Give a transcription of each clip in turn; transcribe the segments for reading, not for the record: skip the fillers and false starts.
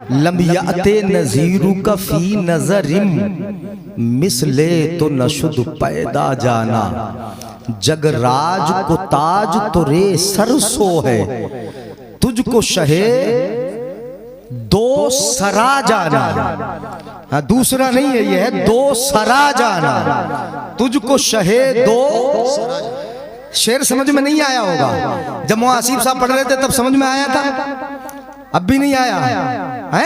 Lump याते नजीरू का फी नजरिम मिसले तो नशुद पैदा जाना। जगराज को ताज तो रे सरसो है, तुझको शहे दो सरा जाना। हाँ, दूसरा नहीं है, ये है दो सरा जाना। तुझको शहे दो। शेर समझ में नहीं आया होगा, जब वो आसिफ साहब पढ़ रहे थे तब समझ में आया था, अब भी नहीं आया है?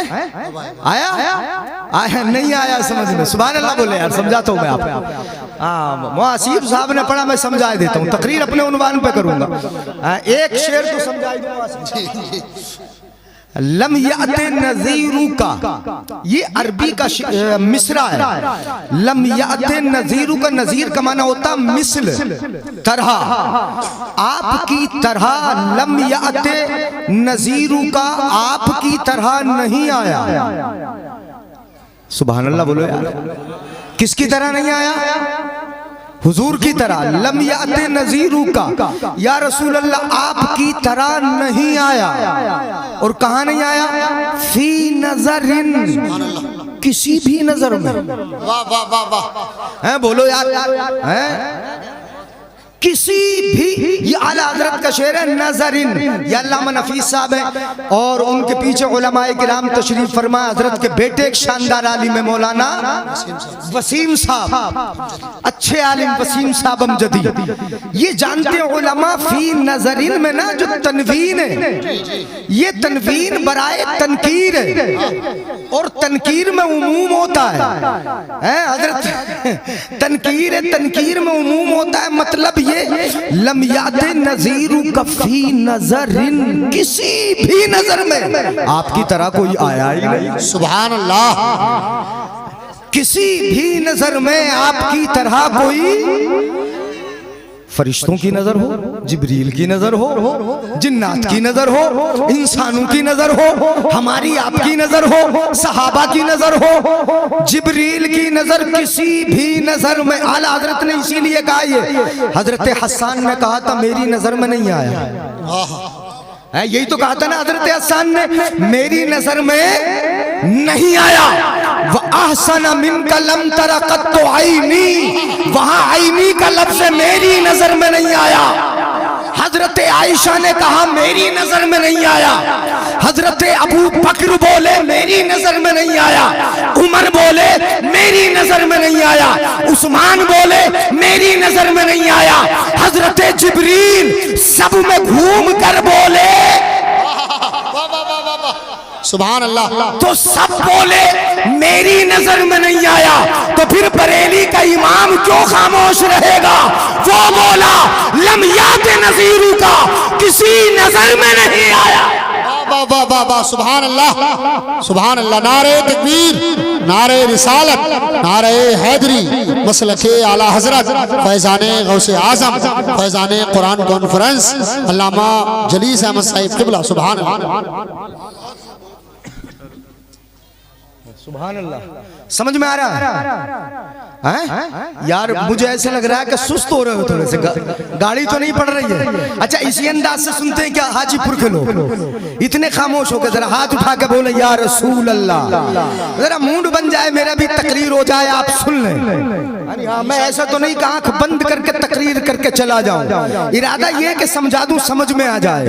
आया नहीं आया समझ में? सुभान अल्लाह बोले यार, समझाता हूँ मैं आपको। हाँ, मुआसिब साहब ने पढ़ा, मैं समझा देता हूँ, तकरीर अपने उन्वान पे करूंगा। एक शेर तो समझा दूँ। लम याते नजीरू का, ये अरबी का मिसरा है। लम याते नजीरू का, नजीर का माना होता मिसल, तरह, आपकी तरह। लम याते नजीरू का, आपकी तरह नहीं आया। सुभान अल्लाह बोलो यार, किसकी तरह नहीं आया? हुजूर की तरह। लम याते नजीरू का, या रसूल अल्लाह आपकी तरह नहीं आया। और कहाँ नहीं आया? फी नजरिन, किसी भी नजर में। वाह वाह वाह वाह, हैं बोलो यार, हैं किसी भी। ये आला हजरत का शेर है, नजरिन। ये अल्लामा नफीस साहब है और उनके पीछे उलमाए किराम तशरीफ फरमा। हजरत के बेटे एक शानदार आलिम है, मौलाना वसीम साहब, अच्छे आलिम वसीम साहब अमजदी। ये जानते हैं उलमा, फी नजरिन में ना जो तनवीन है, ये तनवीन बराए तनकीर है, और तनकीर में उमूम होता है हजरत। तनकीर है, तनकीर में उमूम होता है। मतलब लम याते नजीरू का फी नजरिन, किसी भी नजर में आपकी तरह कोई आया ही नहीं। सुभान अल्लाह। किसी भी नजर में आपकी तरह कोई, फरिश्तों की नजर हो, जिब्रील की नजर हो, जिन्नात की नजर हो, इंसानों की नजर हो, हमारी आपकी नजर हो, सहाबा की नजर हो, जिब्रील की नजर, किसी भी नजर में। आला हजरत ने इसीलिए कहा, ये हजरत हसन ने कहा था मेरी नजर में नहीं आया। यही तो कहा था ना हजरत हसन ने, मेरी नजर में नहीं आया। वअहसन मिनका लम तरा कत्तु आईनी, वहां आईनी का लफ्ज़ मेरी नजर में नहीं आया। हजरत आयशा ने कहा मेरी नजर में नहीं आया। हजरत अबू बकर बोले मेरी नजर में नहीं आया। उमर बोले मेरी नजर में नहीं आया। उस्मान बोले मेरी नजर में नहीं आया। हजरत जिब्रील सब में घूम कर बोले सुभान अल्लाह, तो सब बोले मेरी नजर में नहीं आया। तो फिर बरेली का इमाम क्यों खामोश रहेगा? वो बोला लम याते नजीरू का, किसी नजर में नहीं आया। वाह वाह वाह वाह, सुभान अल्लाह सुभान अल्लाह। नारे तकबीर, नारे रिसालत, नारे हैदरी, मसलके आला हजरत फैजाने गौसे आजम, फैजाने कुरान कॉन्फ्रेंस अल्लामा जलीस अहमद साहिब किबला। सुभान अल्लाह सुभान अल्लाह। समझ में आ रहा है यार? मुझे ऐसे लग रहा है कि सुस्त हो रहे हो थोड़े से, गाड़ी तो नहीं पड़ रही है। अच्छा, इसी अंदाज से सुनते हैं क्या हाजीपुर के लोग? इतने खामोश होकर जरा हाथ उठा के बोले या रसूल अल्लाह, जरा मूड बन जाए, मेरा भी तकरीर हो जाए, आप सुन लें। हाँ, मैं ऐसा तो नहीं कि आंख बंद करके तकरीर करके चला जाऊं, इरादा ये कि समझा दूं, समझ में आ जाए।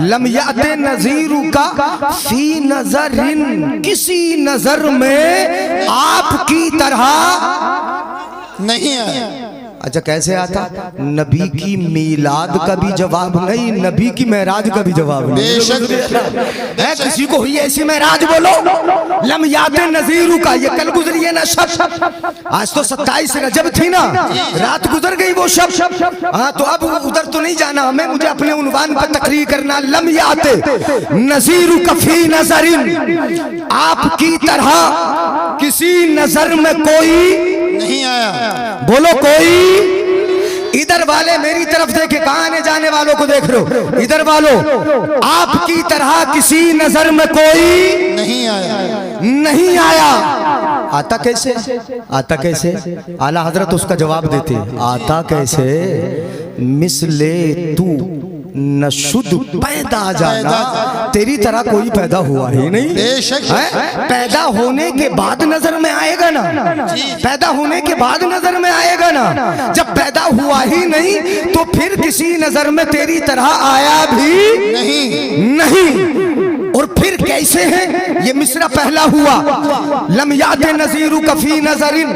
लम याते नजीरू का फी नजरिन, किसी नजर में आपकी तरह नहीं है। अच्छा, कैसे आता? नबी की मीलाद का भी जवाब नहीं, नबी की महराज का भी जवाब नहीं है। किसी को हुई ऐसी महराज बोलो? लम याते नजीरू का, ये कल गुजरी है ना शब, आज तो 27 रजब थी ना, रात गुजर गई वो शब। हाँ, तो अब उधर तो नहीं जाना हमें, मुझे अपने उन्वान पर तकरीर करना। लम याते नजीरू का फी नजरिन, आपकी तरह किसी नजर में कोई नहीं आया। बोलो कोई। इधर वाले मेरी तरफ देखे, कहाँ आने जाने वालों को देख लो, इधर वालों, आपकी तरह किसी नजर में कोई नहीं आया, नहीं आया। आता कैसे? आता कैसे? आला हजरत उसका जवाब देते, आता कैसे? मिसले तू न शुद्ध पैदा जाना, तेरी तरह कोई पैदा हुआ ही नहीं। पैदा होने के बाद नजर में आएगा ना, पैदा होने के बाद नजर में आएगा ना। जब पैदा हुआ ही नहीं तो फिर किसी नजर में तेरी तरह आया भी नहीं। और फिर कैसे हैं ये मिसरा पहला हुआ, लम याद नजीरू कफी नजरिन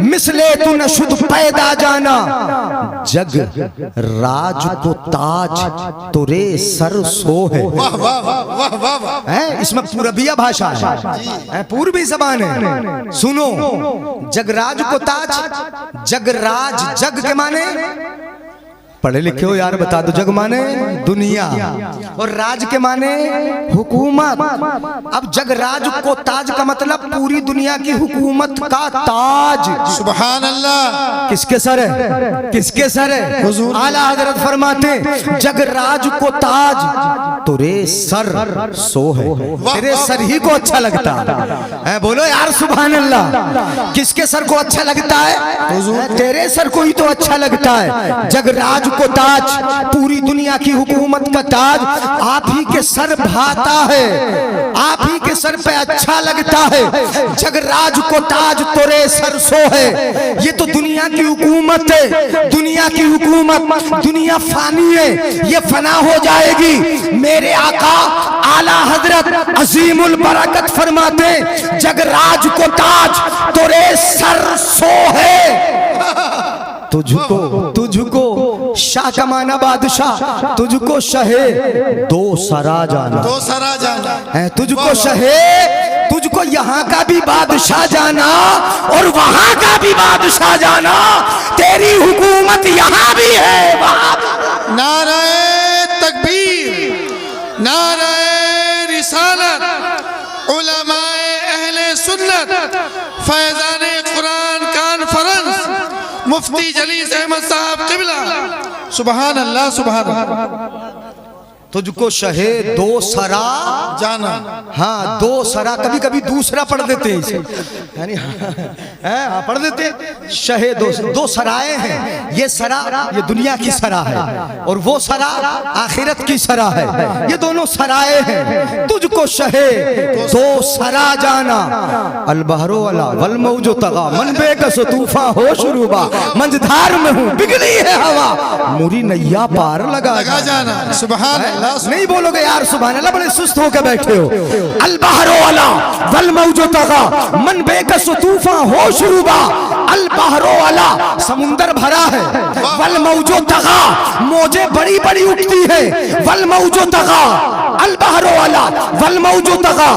मिसले तू न शुद्ध पैदा जाना, जग राज को ताज तुरे सर सो है। इसमें पूरबिया भाषा है, पूर्वी जबान है। सुनो, जगराज को ताज, जगराज जग के माने पढ़े लिखे हो यार, बता दो। जग माने दुनिया और राज के माने हुकूमत। अब जगराज को ताज का मतलब पूरी दुनिया की हुकूमत का ताज। सुभान अल्लाह। किसके सर है, किसके सर है? आला हजरत फरमाते जगराज को ताज तुरे सर सो है, तेरे सर ही को अच्छा लगता है। बोलो यार सुभान अल्लाह। किसके सर को अच्छा लगता है? तेरे सर को ही तो अच्छा लगता है। जगराज को ताज, पूरी दुनिया की हुकूमत का ताज आप ही के सर भाता है, आप ही के सर पे अच्छा लगता है। जगराज को ताज तोरे सर सो है। ये तो दुनिया की हुकूमत है, दुनिया की हुकूमत। दुनिया फानी है, ये फना हो जाएगी। मेरे आका आला हजरत अजीमुल बरकत फरमाते जगराज को ताज तोरे सर सो है। तुझको तुझको शाह का माना बादशाह, तुझको शहे दो सरा जाना, दो सरा जाना है। तुझको शहे, तुझको यहाँ का भी बादशाह जाना और वहां का भी बादशाह जाना। तेरी हुकूमत यहाँ भी है। नाराए तकबीर, नाराए रिसालत, उलमाए अहले सुन्नत, फैजाने कुरान कॉन्फ्रेंस, मुफ्ती जलीस अहमद साहब किबला। सुभान अल्लाह, सुभान अल्लाह। तुझको शहे दो सरा जाना। हाँ, दो सरा, कभी कभी दूसरा पढ़ देते हैं इसे, यानी हाँ पढ़ देते शहे दो सराए हैं। ये सरा ये दुनिया की सरा है और वो सरा आखिरत की सरा है। ये दोनों सराए हैं। तुझको शहे दो सरा जाना, अलबहरो अला वल मौजो तगा, मन बेकस तूफा हो शुरूबा, मंझधार में हूँ बिगड़ी है हवा, मुरी नैया पार लगा जाना। सुभान नहीं बोलोगे यार सुभान अल्लाह, बड़े सुस्त होकर बैठे हो। अलबहरो अला वल मौजो तगा, मन बेकस तूफा हो शुरूबा, अलबहरो अला समुंदर भरा है, वल मौजो तगा मौजें बड़ी बड़ी उठती है, वल मौजो तगा अलबहरो अला वल मौजो तगा,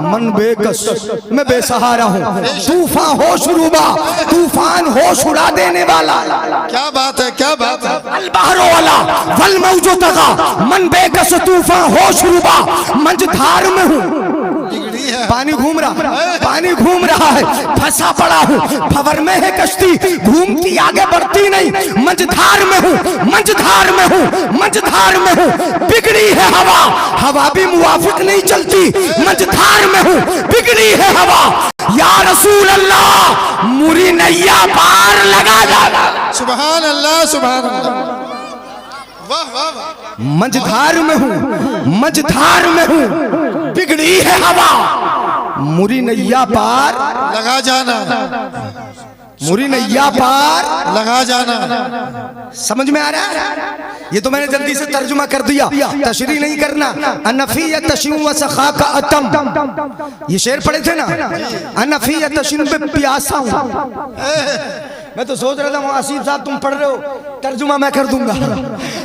मन बेकस मैं बेसहारा हूँ, तूफा हो शुरूबा तूफान होश उड़ा देने वाला। क्या बात है, क्या बात है। अलबहरो अला वल मौजो तगा, मन बेकस तूफा हो शुरूबा, मंझधार में हूँ। पानी घूम रहा, पानी घूम रहा है, फंसा पड़ा हूँ, भंवर में है कश्ती, घूमती आगे बढ़ती नहीं, मंझधार में हूँ, मंझधार में हूँ, मंझधार में हूँ, बिगड़ी है हवा, हवा भी मुवाफिक नहीं चलती, मंझधार में हूँ, बिगड़ी है हवा। या रसूल अल्लाह मुरी नैया पार लगा जाना। सुभान अल्लाह, सुभान अल्लाह। वाह वाह वाह। मंझधार में हूँ, मंझधार में हूँ, बिगड़ी है हवा, मुरी नैया पार लगा जाना, मुरी नैया पार लगा जाना। समझ में आ रहा है? ये तो मैंने जल्दी से तर्जुमा कर दिया, तशरीह नहीं करना। अनफी तशू व सखा का अतम, ये शेर पढ़े थे ना, अनफी तशू पे प्यासा हूँ। मैं तो सोच रहा था आसिफ साहब तुम पढ़ रहे हो, तर्जुमा मैं कर दूंगा।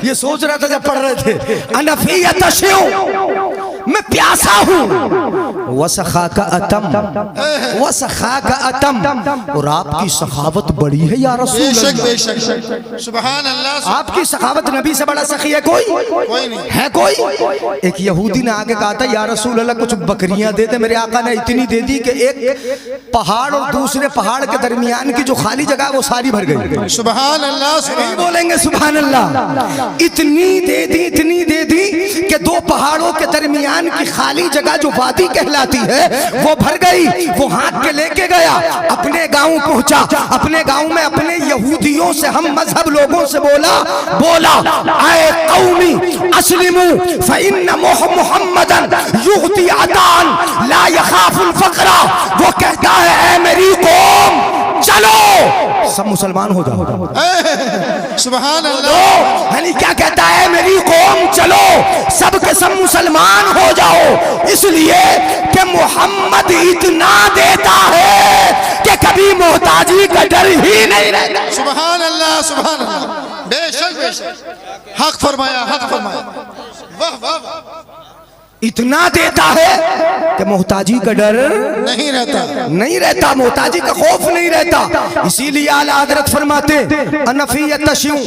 ये सोच रहा था जब पढ़ रहे थे, अनफी तशू मैं प्यासा हूँ, व सखा का अतम, व सखा का अतम, और आपकी सखावत बड़ी है या रसूल अल्लाह। बेशक, सुभान अल्लाह। आपकी सखावत नबी से बड़ा सखी है कोई? कोई नहीं है कोई? एक यहूदी ने आगे कहा था या रसूल अल्लाह कुछ बकरियां दे दे। मेरे आका ने इतनी दे दी कि एक पहाड़ और दूसरे पहाड़ के दरमियान की जो खाली जगह वो सारी भर गई। सुभान अल्लाह, नहीं बोलेंगे सुभान अल्लाह। इतनी दे दी, इतनी दे दी कि दो पहाड़ों के दरमियान दरमियान की खाली जगह जो वादी कहलाती है वो भर गई। वो हाथ के लेके गया, अपने गांव पहुंचा। अपने गांव में अपने यहूदियों से, हम मजहब लोगों से बोला आए कौमी अस्लिमू फइन्न मुहम्मदन युगती अतान ला यखाफुल फकरा। वो कहता है ऐ मेरी कौम चलो सब मुसलमान हो जाओ। सुभान अल्लाह। यानी क्या कहता है, मेरी कौम चलो सब के सब मुसलमान हो जाओ, इसलिए कि मोहम्मद इतना देता है कि कभी मोहताजी का डर ही नहीं रहता। सुभान अल्लाह, सुभान अल्लाह। बेशक बेशक, हक फरमाया, हक फरमाया। वाह वाह वाह। इतना देता है कि मोहताजी का डर नहीं रहता, मोहताजी का खौफ नहीं रहता। इसीलिए आला हज़रत फरमाते अनफियत तशूं,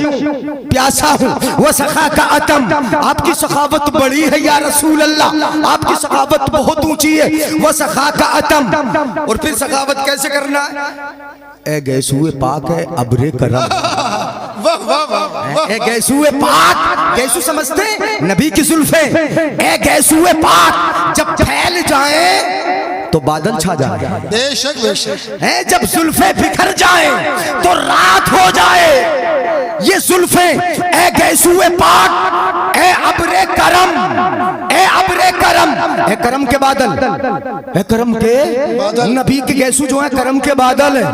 प्यासा हूँ, वह सखा का अतम, आपकी सखावत बड़ी है या रसूल अल्लाह, आपकी सखावत बहुत ऊंची है। वह सखा का अतम, और फिर सखावत कैसे करना है, ए गैसूए पाक है अबरे करम। वाह वाह वाह। ए गैसूए पाक, गैसू समझते नबी की जुल्फे, ए गैसूए पाक जब फैल जाए तो बादल छा जाए। बेशक बेशक है जब जुल्फे बिखर जाए तो रात हो जाए। ये जुल्फे ए गैसूए पाक, ए अबरे करम, ए अबरे करम, ए करम के बादल, ए करम के बादल। नबी के गैसू जो है करम के बादल है,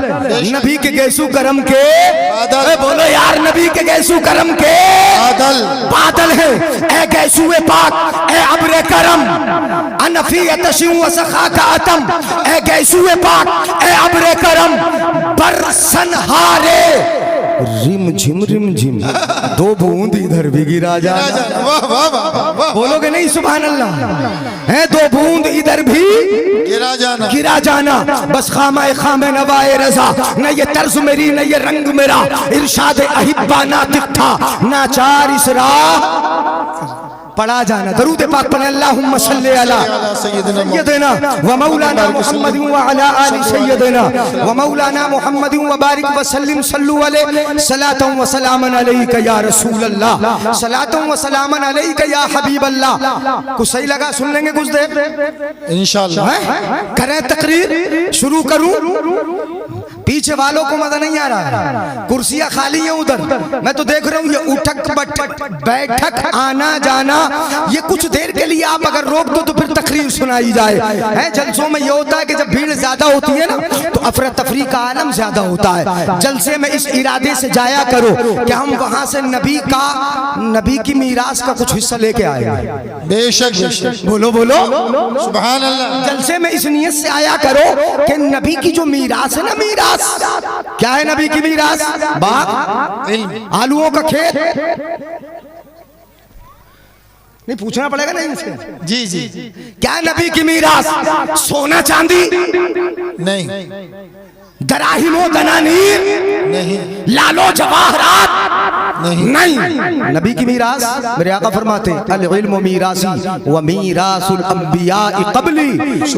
नबी के गैसू करम के बादल। बोलो यार, नबी के गैसू करम के बादल, बादल है। ए गैसूए पाक, ए अबरे करम, अनफियत तशूं व सखा का अतम, ए गैसूए पाक, ए अबरे करम, बरसन हारे रिम झिम, दो बूंद इधर भी गिरा जाना। वाह वाह वाह। बोलोगे नहीं सुभान अल्लाह, है दो बूंद इधर भी गिरा जाना। बस खामे नवाए रजा, न ये तर्ज मेरी न ये रंग मेरा, इरशाद अहिब्बा नातिक था नाचार इसरा पढ़ा जाना। दरूद पाक पढ़े अल्लाहुम्मा सल्ली अला सय्यदिना व मौलाना मुहम्मद व अला आलि सय्यदिना व मौलाना मुहम्मद व बारिक व सल्लिम सल्लु अलैहि सलातन व सलामन अलैका या रसूल अल्लाह, सलातन व सलामन अलैका या हबीब अल्लाह। कुछ सही लगा, सुन लेंगे कुछ देर इंशाअल्लाह। करें तकरीर, शुरू करूं? पीछे वालों को मजा नहीं आ रहा है, कुर्सियां खाली हैं उधर, मैं तो देख रहा हूँ। ये उठक बैठक आना जाना, ये कुछ देर के लिए आप अगर रोक दो तो फिर तकरीर सुनाई जाए। है जलसों में ये होता है कि जब भीड़ ज्यादा होती है ना तो अफरा तफरी का आलम ज्यादा होता है। जलसे में इस इरादे से जाया करो कि हम वहां से नबी की मीरास का कुछ हिस्सा लेके आए। बेशक बेशक, बोलो बोलो सुभान अल्लाह। जलसे में इस नियत से आया करो कि नबी की जो मीरास है ना, मीरास क्या है नबी की मीरास? बाग, आलूओं का खेत, नहीं पूछना पड़ेगा नहीं इसके? जी जी। क्या है नबी की मीरास? सोना चांदी नहीं, दराहिमो दनानीर नहीं, लालो जवाहरात नहीं। नबी की मीरास, मेरे आका फरमाते अल इल्मु मीरासी व मीरासुल अंबिया क़ब्ली,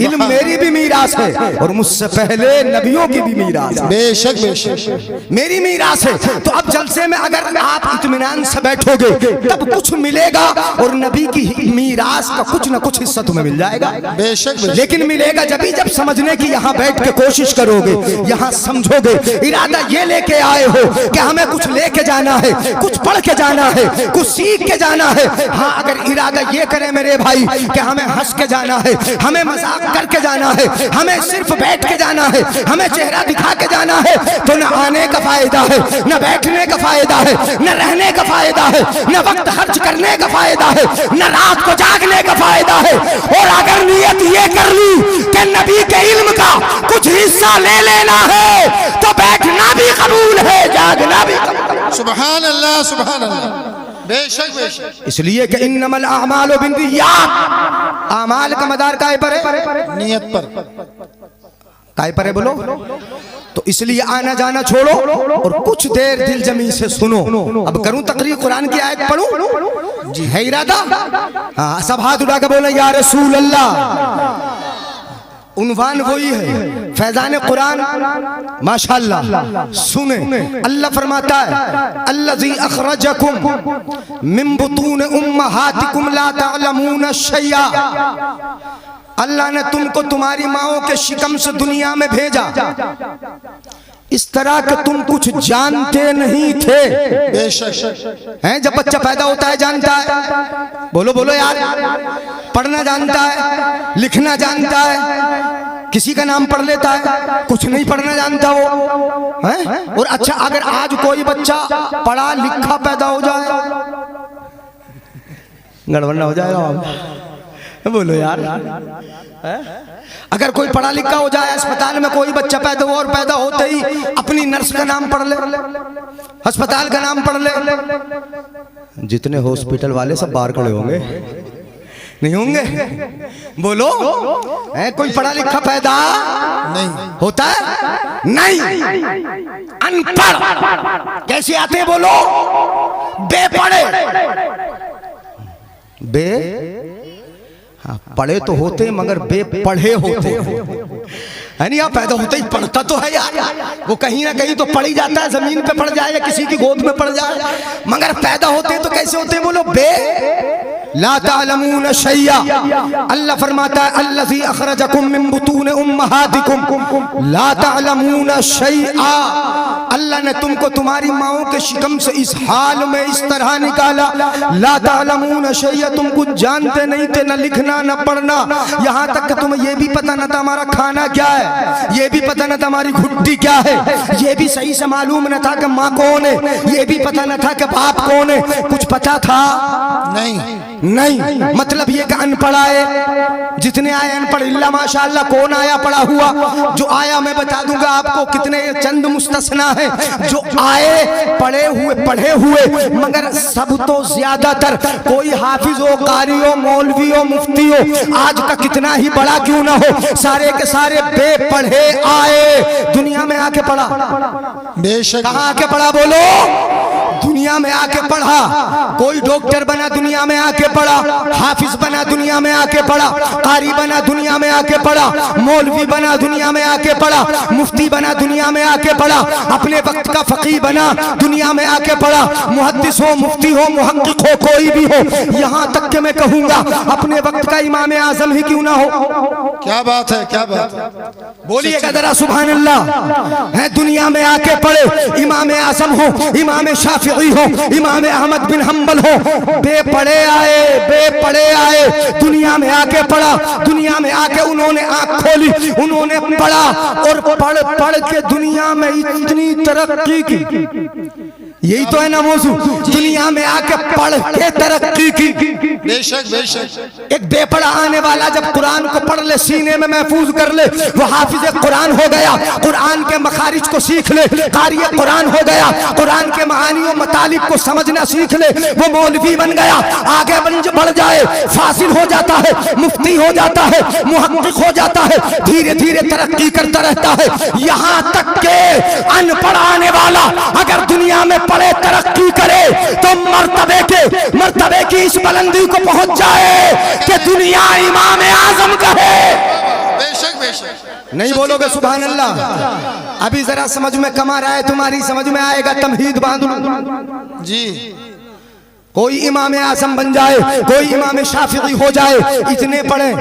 इल्म मेरी भी मीरास है और मुझसे पहले नबियों की भी मीरास है। बेशक बेशक, मेरी मीरास है। तो अब जलसे में अगर आप इत्मीनान से बैठोगे तब कुछ मिलेगा और नबी की मीरास का कुछ न कुछ हिस्सा तुम्हें मिल जाएगा। बेशक, लेकिन मिलेगा जब समझने की यहाँ बैठ के कोशिश करोगे, यहाँ समझोगे, इरादा ये लेके आए हो कि हमें कुछ लेके जाना है, कुछ पढ़ के जाना है, कुछ सीख के जाना है। हाँ, अगर इरादा ये करे मेरे भाई कि हमें हंस के जाना है, हमें मजाक करके जाना है, हमें सिर्फ बैठ के जाना है, हमें चेहरा दिखा के जाना है, तो न आने का फायदा है, न बैठने का फायदा है, न रहने का फायदा है, न वक्त खर्च करने का फायदा है, न रात को जागने का फायदा है। और अगर नियत ये कर ली कि नबी के इल्म का कुछ हिस्सा ले लेना है तो बैठना भी कबूल है, जागना भी कबूल है। सुभान अल्लाह, सुभान अल्लाह। बेशक बेशक, इसलिए कि इन्नमल अमालु बिन्नियात, अमाल का मदार काहे पर है? नियत पर। काहे पर है बोलो? तो इसलिए आना जाना छोड़ो और कुछ देर दिल जमी से सुनो। अब करूं तकरीर, कुरान की आयत पढ़ूं? जी है इरादा? हाँ, सब हाथ उठा के बोले या रसूल अल्लाह। उन्वान वही है, फैजान कुरान। माशाअल्लाह सुने, अल्लाह फरमाता है अल्लज़ी अखरजकुम मिन बुतून उम्महातिकुम ला तअलमून शैया। अल्लाह ने तुमको तुम्हारी माओं के शिकम से दुनिया में भेजा, इस तरह के तुम कुछ जानते नहीं थे। बेशक हैं, जब बच्चा पैदा होता है जानता है, बोलो बोलो यार, पढ़ना जानता है, लिखना जानता है, किसी का नाम पढ़ लेता है, कुछ नहीं पढ़ना जानता वो हैं? और अच्छा, अगर आज कोई बच्चा पढ़ा लिखा पैदा हो जाए, गड़बड़ ना हो जाएगा? बोलो यार, अगर कोई पढ़ा लिखा हो जाए, अस्पताल में कोई बच्चा पैदा हो और पैदा होते ही अपनी नर्स का नाम पढ़ ले, अस्पताल का नाम पढ़ ले, जितने हॉस्पिटल वाले सब बाहर खड़े होंगे, नहीं होंगे? बोलो, है कोई पढ़ा लिखा पैदा नहीं होता है? नहीं, अनपढ़ कैसे आते हैं? बोलो, बेपढ़े। बे हाँ, पढ़े तो होते मगर बेपढ़े होते है नहीं? आप पैदा होते ही पढ़ता तो है यार, वो कहीं ना कहीं तो पढ़ ही जाता है, जमीन पे पड़ जाए या किसी की गोद में पड़ जाए, मगर पैदा होते तो कैसे होते हैं? बोलो, बे ला तालमून शैया। अल्लाह फरमाता है अल्लज़ी अखरजकुम मिन बुतून उम्महातिकुम ला तालमून शैआ। अल्लाह ने तुमको तुम्हारी माओं के शिकम से इस हाल में इस तरह निकाला, ला तालमून शैया, तुम कुछ जानते नहीं थे, न लिखना न पढ़ना, यहाँ तक कि तुम्हें यह भी पता न था हमारा खाना क्या है, ये भी पता न था हमारी घुट्टी क्या है, ये भी सही से मालूम न था कि माँ कौन है, ये भी पता न था कि बाप कौन है, कुछ पता था नहीं। मतलब ये कि अनपढ़ आए, जितने आए अनपढ़, इल्ला माशाअल्लाह कौन आया पढ़ा हुआ? जो आया मैं बता दूंगा आपको, कितने चंद मुस्तस्ना है जो आए पढ़े हुए, मगर सब तो ज्यादातर कोई हाफिज हो, कारी हो, मौलवी हो, मुफ्ती हो, आज का कितना ही बड़ा क्यों ना हो, सारे के सारे बेपढ़े आए, दुनिया में आके पढ़ा। बेशक कहाँ आके पढ़ा? बोलो, दुनिया में आके पढ़ा। कोई डॉक्टर बना दुनिया में आके पढ़ा, हाफिज बना दुनिया में आके पढ़ा, कारी बना दुनिया में आके पढ़ा, मौलवी बना दुनिया में आके पढ़ा, मुफ्ती बना दुनिया में आके पढ़ा, अपने वक्त का फकीह बना दुनिया में आके पढ़ा, मुहद्दिस हो, मुफ्ती हो, मुहक्किक हो, कोई भी हो, यहाँ तक कि मैं कहूँगा अपने वक्त का इमाम आजम ही क्यों ना हो। क्या बात है, क्या बात है, बोलिएगा जरा सुभान अल्लाह। है दुनिया में आके पढ़े, इमाम आजम हो, इमाम शाफिई हो, इमाम अहमद बिन हम्बल हो, बेपढ़े आए, दुनिया में आके पढ़ा, दुनिया में आके उन्होंने आंख खोली, उन्होंने पढ़ा और पढ़ के दुनिया में इतनी तरक्की की। यही तो है ना मौजू, दुनिया में आके पढ़ के तरक्की की। बेशक बेशक एक बेपढ़ा आने वाला जब कुरान को पढ़ ले, सीने में महफूज कर ले, वो हाफिज कुरान हो गया, कुरान के मखारिज को सीख ले, कारी कुरान हो गया, कुरान के महानियों मतालिब को समझना सीख ले, वो मौलवी बन गया, आगे बढ़ जाए, फासिल हो जाता है, मुफ्ती हो जाता है, मुहक्किक हो जाता है, धीरे धीरे तरक्की करता रहता है, यहाँ तक के अनपढ़ आने वाला अगर दुनिया में पढ़े तरक्की करे तो मर्तबे की इस बुलंदी को पहुंच जाए कि दुनिया इमाम आजम कहे। बेशक बेशक नहीं बोलोगे सुभान अल्लाह? अभी जरा समझ में कम आ रहा है, तुम्हारी समझ में आएगा, तमहीद बांधू जी। कोई इमाम आजम बन जाए, कोई इमाम शाफिई हो जाए, इतने पढ़े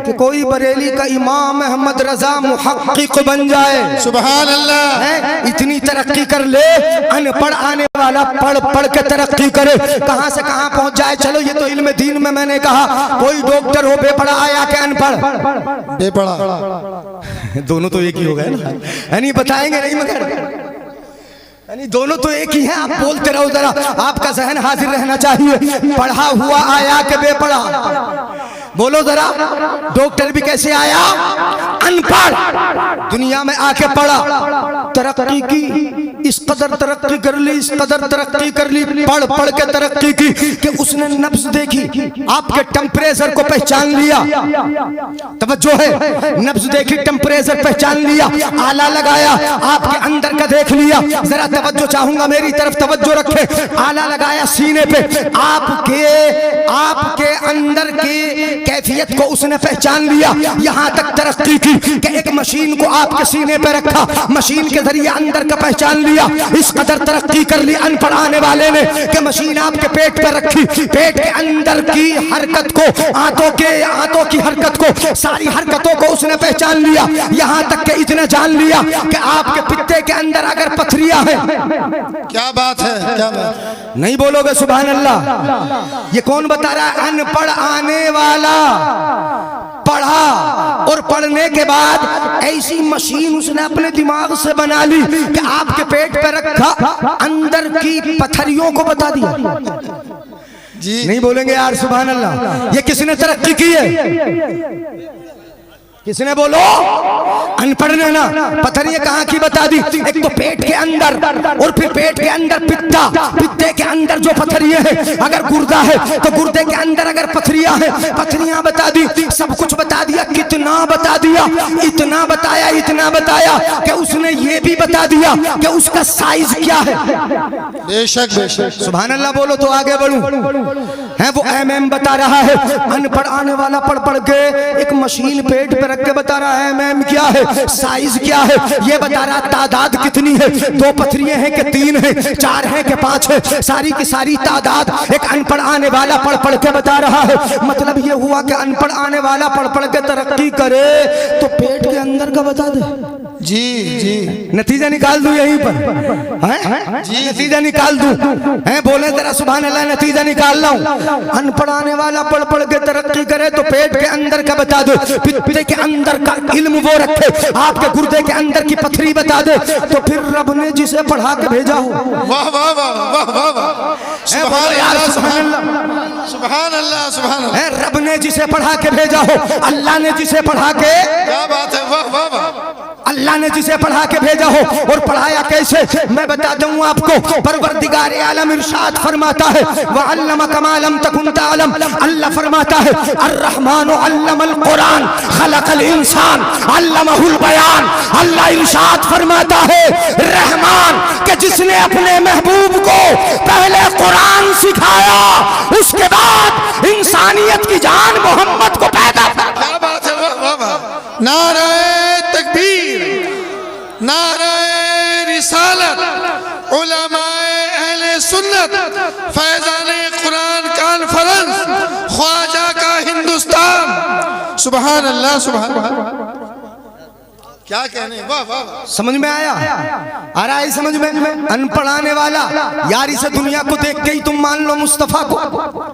कि कोई बरेली का इमाम अहमद रजा मुहक्किक बन जाए, सुभान अल्लाह, है इतनी तरक्की कर ले। अनपढ़ आने वाला पढ़ के तरक्की करे, कहां से कहां पहुंच जाए। चलो ये तो इल्म दीन में मैंने कहा, कोई डॉक्टर हो बेपढ़ा आया के अनपढ़ बेपढ़ा, दोनों तो एक ही हो गए ना, यानी बताएंगे नहीं मगर यानी दोनों तो एक ही है। आप बोलते रहो, जरा आपका जहन हाजिर रहना चाहिए। पढ़ा हुआ आया के बेपढ़ा, बोलो जरा। डॉक्टर भी कैसे आया? अनपढ़, दुनिया में आके पढ़ा, तरक्की की, इस कदर तरक्की कर ली, इस कदर तरक्की कर ली, पढ़ के तरक्की की कि उसने नब्ज देखी, आपके टेम्परेचर को पहचान लिया, तवज्जो है, नब्ज देखी, टेम्परेचर पहचान लिया, आला लगाया, आपके अंदर का देख लिया, जरा तवज्जो चाहूंगा, मेरी तरफ तवज्जो रखे, आला लगाया सीने पे, आपके अंदर की कैफियत को उसने पहचान लिया, यहां तक तरक्की की कि एक मशीन को आपके सीने पे रखा, मशीन के जरिए अंदर का पहचान लिया। इस कदर तरक्की कर ली अनपढ़ आने वाले ने कि मशीन आपके पेट पे रखी, पेट के अंदर की हरकत को, आंतों की हरकत को, सारी हरकतों को उसने पहचान लिया। यहाँ तक कि इतना जान लिया कि आपके पित्ते के अंदर अगर पथरियां हैं। क्या बात है, क्या बात। नहीं बोलोगे सुभान अल्लाह? ये कौन बता रहा है? अनपढ़ आने वाला। पढ़ा और पढ़ने के बाद ऐसी मशीन उसने अपने दिमाग से बना ली कि आपके पेट पे रखा, अंदर की पथरियों को बता दिया। जी नहीं बोलेंगे यार सुभान अल्लाह? ये किसने तरक्की की है? किसने? बोलो। अनपढ़ ने ना। पथरियां कहाँ की बता दी? एक तो पेट के अंदर, और फिर पेट के अंदर पित्ता, पित्ते के अंदर जो पथरियां हैं, अगर गुर्दा है तो गुर्दे के अंदर अगर पथरियां हैं, पथरियां बता दी। सब कुछ बता दिया। कितना बता दिया? इतना बताया, इतना बताया कि उसने ये भी बता दिया कि उसका साइज क्या है। बेशक बेशक। सुभान अल्लाह बोलो तो आगे बढ़ूं। है वो MM बता रहा है। अनपढ़ आने वाला पढ़ पढ़ के एक मशीन पेट पे के बता रहा है MM क्या है, साइज क्या है, ये बता रहा तादाद कितनी है, 2 पथरियां हैं कि 3 हैं, 4 हैं कि 5 है, सारी की सारी तादाद एक अनपढ़ आने वाला पढ़ पढ़ के बता रहा है। मतलब ये हुआ कि अनपढ़ आने वाला पढ़ पढ़ के तरक्की करे तो पेट के अंदर का बता दे। जी जी। नतीजा निकाल दूं यहीं पर? हैं जी, नतीजा निकाल दूं? हैं बोले जरा सुभान अल्लाह? नतीजा निकाल लाऊं? अनपढ़ आने वाला पढ़ पढ़ के तरक्की करे तो पेट के अंदर का बता दे, पित्ते के अंदर का इल्म वो रखे, आपके गुर्दे के अंदर की पथरी बता दे, तो फिर रब ने जिसे पढ़ा के भेजा हो। वाह वाह वाह वाह वाह वाह। सुभान अल्लाह, सुभान अल्लाह, सुभान अल्लाह, सुभान अल्लाह। रब ने जिसे पढ़ा के भेजा हो, अल्लाह ने जिसे पढ़ा के, क्या बात है, वाह वाह वाह। अल्लाह ने जिसे पढ़ा के भेजा हो। और पढ़ाया कैसे मैं बता दूं आपको। परवरदिगार आलम इरशाद फरमाता है, वअल्लम कमा लम तकुन तअलम। अल्लाह फरमाता है, अर्रहमान अल्लमल कुरान खलकल इंसान अल्लमहुल बयान। अल्लाह इरशाद फरमाता है, रहमान के जिसने अपने महबूब को पहले कुरान सिखाया, उसके बाद इंसानियत की जान मोहम्मद को पैदा। क्या बात है, वाह वाह वाह। नारे तकबीर, नारे रिसालत, उलमाए अहले सुन्नत, फैजाने कुरान कॉन्फ्रेंस, ख्वाजा का हिंदुस्तान। सुभान अल्लाह, सुभान अल्लाह। क्या कहने, वाह वाह। समझ में आया? आ रहा है समझ में? अनपढ़ आने वाला यार, इसे दुनिया को देख के ही तुम मान लो मुस्तफा को।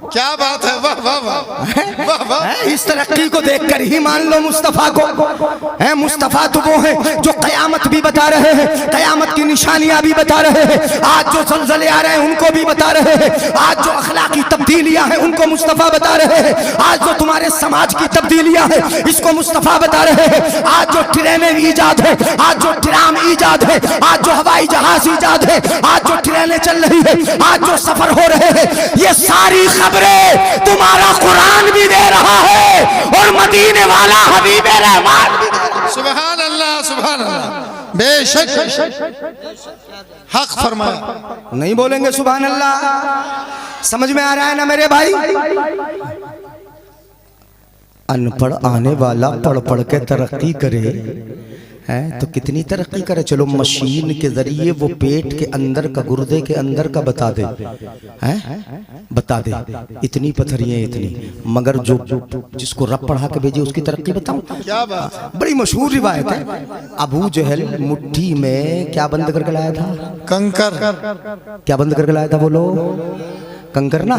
क्या बात है, वाह वाह वाह वाह वाह। इस तरक्की को देखकर ही मान लो मुस्तफा को। है मुस्तफा तो वो है जो कयामत भी बता रहे हैं, कयामत की निशानियां भी बता रहे हैं, आज जो ज़लज़ले आ रहे हैं उनको भी बता रहे हैं, आज जो अखलाकी तब्दीलियां हैं उनको मुस्तफा बता रहे हैं, आज जो तुम्हारे समाज की तब्दीलियां हैं इसको मुस्तफा बता रहे हैं, आज जो ट्रेनें ईजाद है, आज जो ट्राम ईजाद है, आज जो हवाई जहाज ईजाद है, आज जो ट्रेनें चल रही है, आज जो सफर हो रहे हैं, ये सारी खबरें तुम्हारा कुरान भी दे रहा है और मदीने वाला हबीबे रहमान भी दे रहा है। सुभान अल्लाह, सुभान अल्लाह। बेशक हक फरमाया। नहीं बोलेंगे सुभान अल्लाह? समझ में आ रहा है ना मेरे भाई? अनपढ़ आने वाला पढ़ पढ़ के तरक्की करे है तो कितनी तरक्की करे। चलो मशीन के जरिए वो पेट के अंदर का, गुर्दे के अंदर का बता दे, हैं बता दे, इतनी पथरियां इतनी। मगर जो जिसको रब पढ़ा के भेजे उसकी तरक्की बताऊं? क्या बात। बड़ी मशहूर रिवायत है। अबू जहल मुट्ठी में क्या बंद करके लाया था? कंकर। क्या बंद करके लाया था? बोलो। कंकर ना।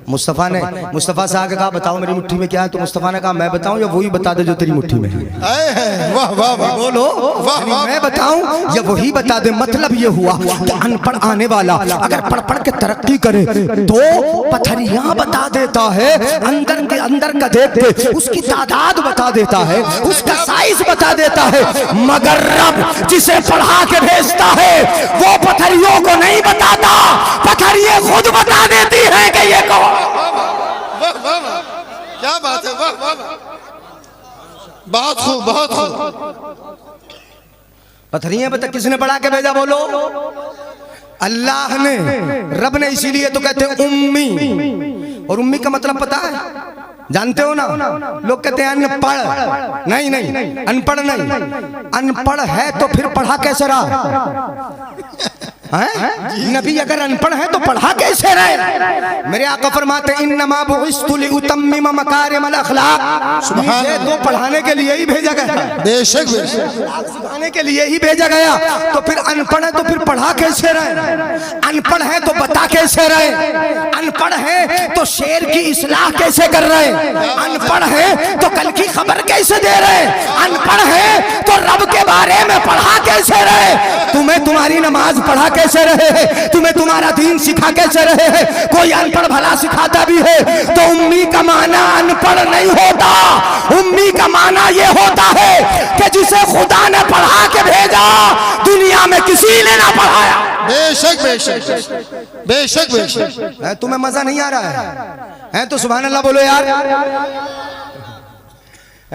मुस्तफा से आगे कहा बताओ मेरी मुट्ठी में क्या है, तो मुस्तफा ने कहा मैं बताऊं या वही बता दे जो तेरी मुट्ठी में है। वाह वाह वाह। बोलो वाह वाह। मैं बताऊं या वही बता दे। मतलब ये हुआ कि अनपढ़ आने वाला अगर पढ़ पढ़ के तरक्की करे तो पथरियां बता देता है, अंदर के अंदर का देख दे, उसकी तादाद बता देता है, उसका साइज बता देता है। मगर रब जिसे पढ़ा के भेजता है वो पथरियों को नहीं बताता, पथरियां खुद बता देती है कि ये कौन। वाह वाह वाह। क्या बात है, वाह वाह। बहुत खूब, बहुत खूब। पथरियां बता किसने पढ़ा के भेजा? बोलो। अल्लाह ने, रब ने। इसीलिए तो कहते हैं उम्मी। और उम्मी का मतलब पता है? जानते हो ना, लोग कहते हैं अनपढ़। नहीं नहीं, अनपढ़ नहीं, अनपढ़ है तो फिर पढ़ा कैसे रहा है? नबी अगर अनपढ़ है तो पढ़ा कैसे रहे? मेरे आका फरमाते इन्नमा बुइस्तु लिउतम्मिम मकारिमल अखलाक, मुझे तो पढ़ाने के लिए ही भेजा गया, बेशक सिखाने के लिए ही भेजा गया। तो फिर अनपढ़ है तो फिर पढ़ा कैसे रहे? अनपढ़ है तो बता कैसे रहे? अनपढ़ है तो शेर की इस्लाह कैसे कर रहे? अनपढ़ है तो कल की खबर कैसे दे रहे? अनपढ़ है तो रब के बारे में पढ़ा कैसे रहे? तुम्हें तुम्हारी नमाज पढ़ा कैसे रहे? तुम्हें तुम्हारा दीन सिखा कैसे रहे? कोई अनपढ़ भला सिखाता भी है तो उम्मी का माना अनपढ़ नहीं होता। उम्मी का माना ये होता है कि जिसे खुदा ने पढ़ा के भेजा दुनिया में किसी ने ना पढ़ाया। बेशक बेशक बेशक बेशक। तुम्हें मजा नहीं आ रहा है तो सुभान अल्लाह बोलो यार।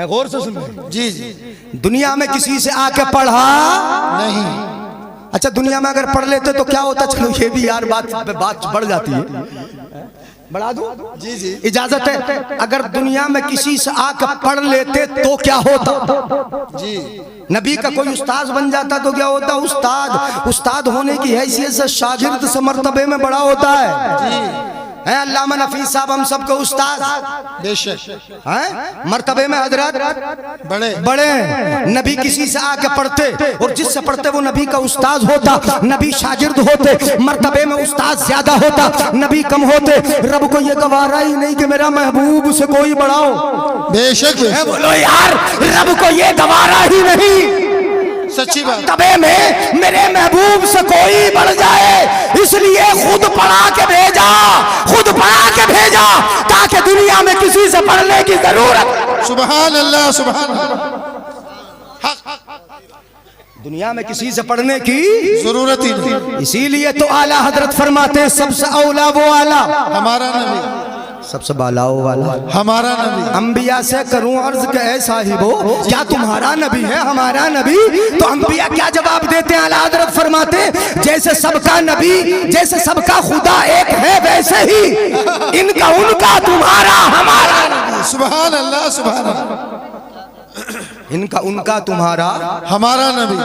गौर से सुनो। जी जी। दुनिया में किसी से आके पढ़ा नहीं। अच्छा, दुनिया में अगर पढ़ लेते तो क्या होता? चलो ये भी यार बात बढ़ जाती है, बढ़ा दूं? जी जी, इजाजत है। अगर दुनिया में किसी से आकर पढ़ लेते तो क्या होता? जी। नबी का कोई उस्ताद बन जाता तो क्या होता? उस्ताद होने की हैसियत से शागिर्द से मर्तबे में बड़ा होता है। जी। है अल्लामा नफीस साहब हम सबके उस्ताद, बेशक हैं मर्तबे में हजरत बड़े बड़े। नबी किसी से आके पढ़ते और जिससे पढ़ते वो नबी का उस्ताद होता। नबी शागिर्द होते, मर्तबे में उस्ताद ज्यादा होता, नबी कम होते। रब को ये गवारा ही नहीं कि मेरा महबूब से कोई बढ़ाओ। बेशक बेशक। बोलो यार, रब को ये गवारा ही नहीं सच्ची बात, तबे में मेरे महबूब से कोई बढ़ जाए, इसलिए खुद पढ़ा के भेजा ताकि दुनिया में किसी से पढ़ने की जरूरत। सुभान अल्लाह सुभान अल्लाह। दुनिया में किसी से पढ़ने की जरूरत ही नहीं। इसीलिए तो आला हजरत फरमाते सबसे औला वो आला हमारा नबी, सबसे बालाओ वाला हमारा नबी। अंबिया से करूं अर्ज के ऐ साहिबो, क्या तुम्हारा नबी है हमारा नबी? तो अंबिया क्या जवाब देते हैं? आला हजरत फरमाते जैसे सबका नबी, जैसे सबका खुदा एक है, वैसे ही इनका उनका तुम्हारा हमारा नबी। सुभान अल्लाह सुभान अल्लाह। इनका उनका तुम्हारा हमारा नबी।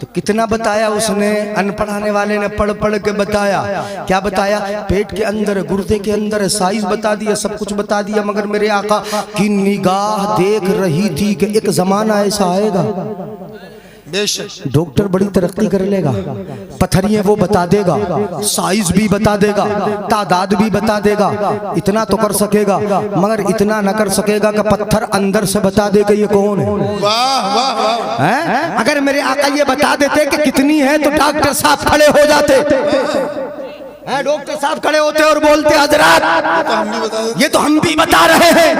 तो कितना बताया उसने? अनपढ़ाने वाले ने पढ़ पढ़ के बताया। क्या बताया? पेट के अंदर, गुर्दे के अंदर साइज बता दिया, सब कुछ बता दिया। मगर मेरे आका की निगाह देख रही थी कि एक जमाना ऐसा आएगा, बेशक डॉक्टर बड़ी तरक्की कर लेगा, पत्थरियां वो बता देगा, साइज भी बता देगा, तादाद भी बता देगा, इतना तो कर सकेगा। मगर इतना न कर सकेगा कि पत्थर अंदर से बता देगा ये कौन है। वाह वाह वाह। हैं? अगर मेरे आका ये बता देते कि कितनी है तो डॉक्टर साहब खड़े हो जाते। डॉक्टर साहब खड़े होते और बोलते हजरात ये तो हम भी बता रहे हैं,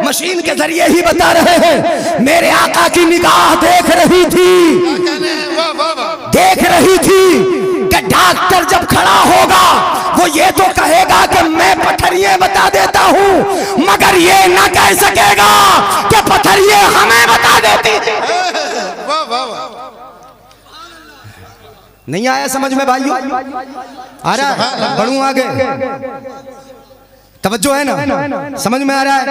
मशीन के जरिए ही बता रहे हैं। मेरे आका की निगाह देख रही थी कि डॉक्टर जब खड़ा होगा वो ये तो कहेगा कि मैं पत्थरियां बता देता हूँ, मगर ये ना कह सकेगा कि पत्थरियां हमें बता देती थी। वाह वाह वाह। नहीं आया समझ में भाइयों? आ रहा है? बढ़ू आगे, तवज्जो है ना? समझ में आ रहा है?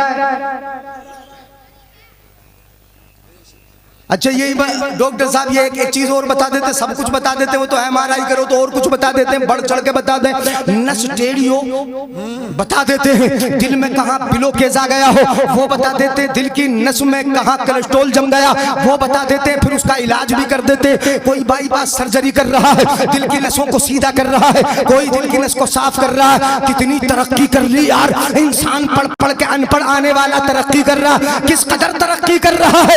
अच्छा, यही डॉक्टर साहब ये एक चीज और बता देते, सब कुछ बता देते। वो तो MRI करो तो और कुछ बता देते हैं, बढ़ चढ़ के बता दें। नस टेढ़ियो बता देते हैं, दिल में कहाँ ब्लॉकेज आ गया हो वो बता देते, दिल की नस में कहाँ कोलेस्ट्रॉल जम गया वो बता देते, फिर उसका इलाज भी कर देते। कोई बाईपास सर्जरी कर रहा है, दिल की नसों को सीधा कर रहा है, कोई दिल की नस को साफ कर रहा है। कितनी तरक्की कर ली यार इंसान, पढ़ पढ़ के अनपढ़ आने वाला तरक्की कर रहा, किस कदर तरक्की कर रहा है।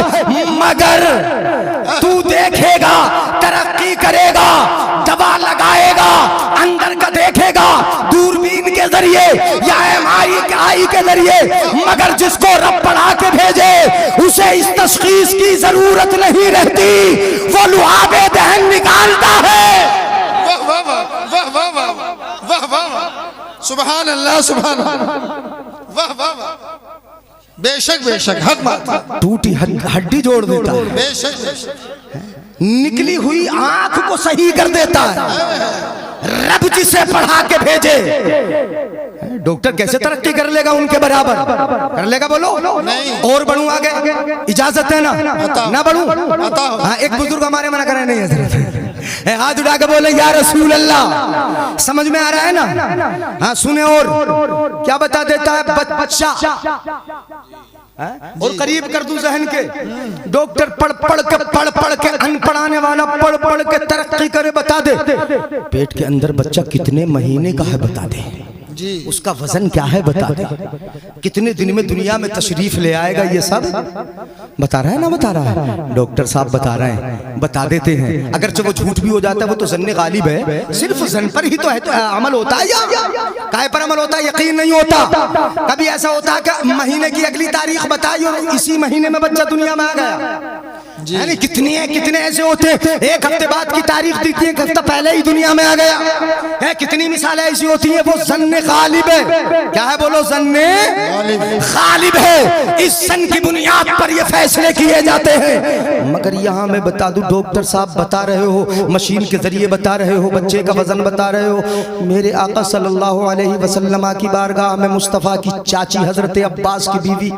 मगर तू देखेगा, तरक्की करेगा, दवा लगाएगा, अंदर का देखेगा दूरबीन के जरिए या MRI के जरिए, मगर जिसको रब पढ़ा के भेजे उसे इस तशखीस की जरूरत नहीं रहती, वो लुआबे दहन निकालता है। वाह वाह वाह वाह वाह वाह वाह वाह। सुभान अल्लाह सुभान अल्लाह। वाह वाह वाह। बेशक बेशक, हक बात। टूटी हड्डी जोड़ देता है। बेशक बेशक। निकली हुई आंख को सही कर देता है। रब जिसे पढ़ा के भेजे, डॉक्टर कैसे तरक्की कर लेगा उनके बराबर? कर लेगा? बोलो नहीं। और बढ़ूं आगे? इजाजत है ना? ना बढ़ूं? हाँ, एक बुजुर्ग हमारे मना कर रहे नहीं है, हाथ उठा के बोले या रसूल अल्लाह। समझ में आ रहा है ना? हाँ सुने। और क्या बता देता है बच्चा? और करीब कर दूं जहन के, डॉक्टर पढ़ पढ़ के अनपढ़ाने वाला पढ़ पढ़ के तरक्की करे बता दे, पेट के अंदर बच्चा कितने महीने का है बता दे, जी उसका वजन क्या है बता दे, कितने दिन में दुनिया में तशरीफ ले आएगा, ये सब बता रहा है ना? बता रहा है डॉक्टर साहब, बता रहे हैं, बता देते हैं। अगर जब वो झूठ भी हो जाता है वो तो जन्ने गालिब है, सिर्फ जन पर ही तो है, तो अमल होता है या काय पर अमल होता है? यकीन नहीं होता। कभी ऐसा होता है कि महीने की अगली तारीख बताई और इसी महीने में बच्चा दुनिया में आ गया? यानी कितने ऐसे होते हैं एक हफ्ते बाद की तारीख दी थी, एक हफ्ता पहले ही दुनिया में आ गया है। कितनी मिसालें ऐसी होती हैं, वो जन्ने गालिब है। क्या है? बोलो, जन्ने गालिब है। इस सन की बुनियाद पर ये फैसले किए जाते हैं। मगर यहाँ मैं बता दूं, डॉक्टर साहब बता रहे हो, मशीन के जरिए बता रहे हो, बच्चे का वजन बता रहे हो। मेरे आका सल्लल्लाहु अलैहि वसल्लम की बारगाह में मुस्तफ़ा की चाची हजरत अब्बास की बीवी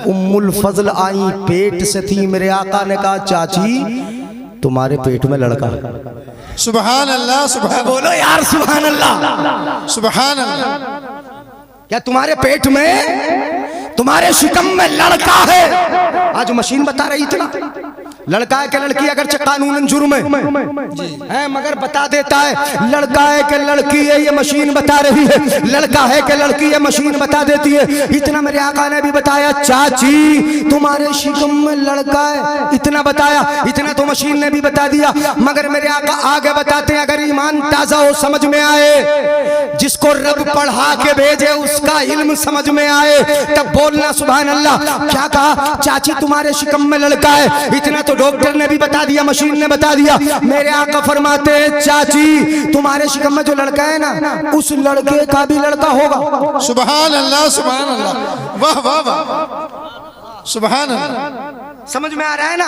उम्मुल फजल आई, पेट से थी। मेरे आका ने कहा, चाची तुम्हारे पेट में लड़का। सुभान अल्लाह, सुभान, बोलो यार सुभान अल्लाह, सुभान अल्लाह। क्या तुम्हारे पेट में, तुम्हारे शिकम में लड़का है? आज मशीन बता रही इतना, लड़का है कि लड़की अगरचे कानूनन जुर्म है, मगर बता देता है लड़का है कि लड़की है, ये मशीन बता रही है। लड़का है कि लड़की है, मशीन बता देती है। इतना मेरे आका ने भी बताया, चाची तुम्हारे शिकम में लड़का है, इतना बताया। इतना तो मशीन ने भी बता दिया, मगर मेरे आका आगे बताते हैं, अगर ईमान ताजा हो, समझ में आए, जिसको रब पढ़ा के भेजे उसका इल्म समझ में आए, तब बोलना सुभान अल्लाह। क्या कहा? चाची तुम्हारे शिकम में लड़का है। इतना तो डॉक्टर ने भी बता दिया, मशीन ने बता दिया। मेरे आका फरमाते हैं, चाची तुम्हारे शिकम में जो लड़का है ना, उस लड़के का भी लड़का होगा। सुभान अल्लाह, सुभान अल्लाह, वाह वाह वाह, सुभान अल्लाह। समझ में आ रहा है ना?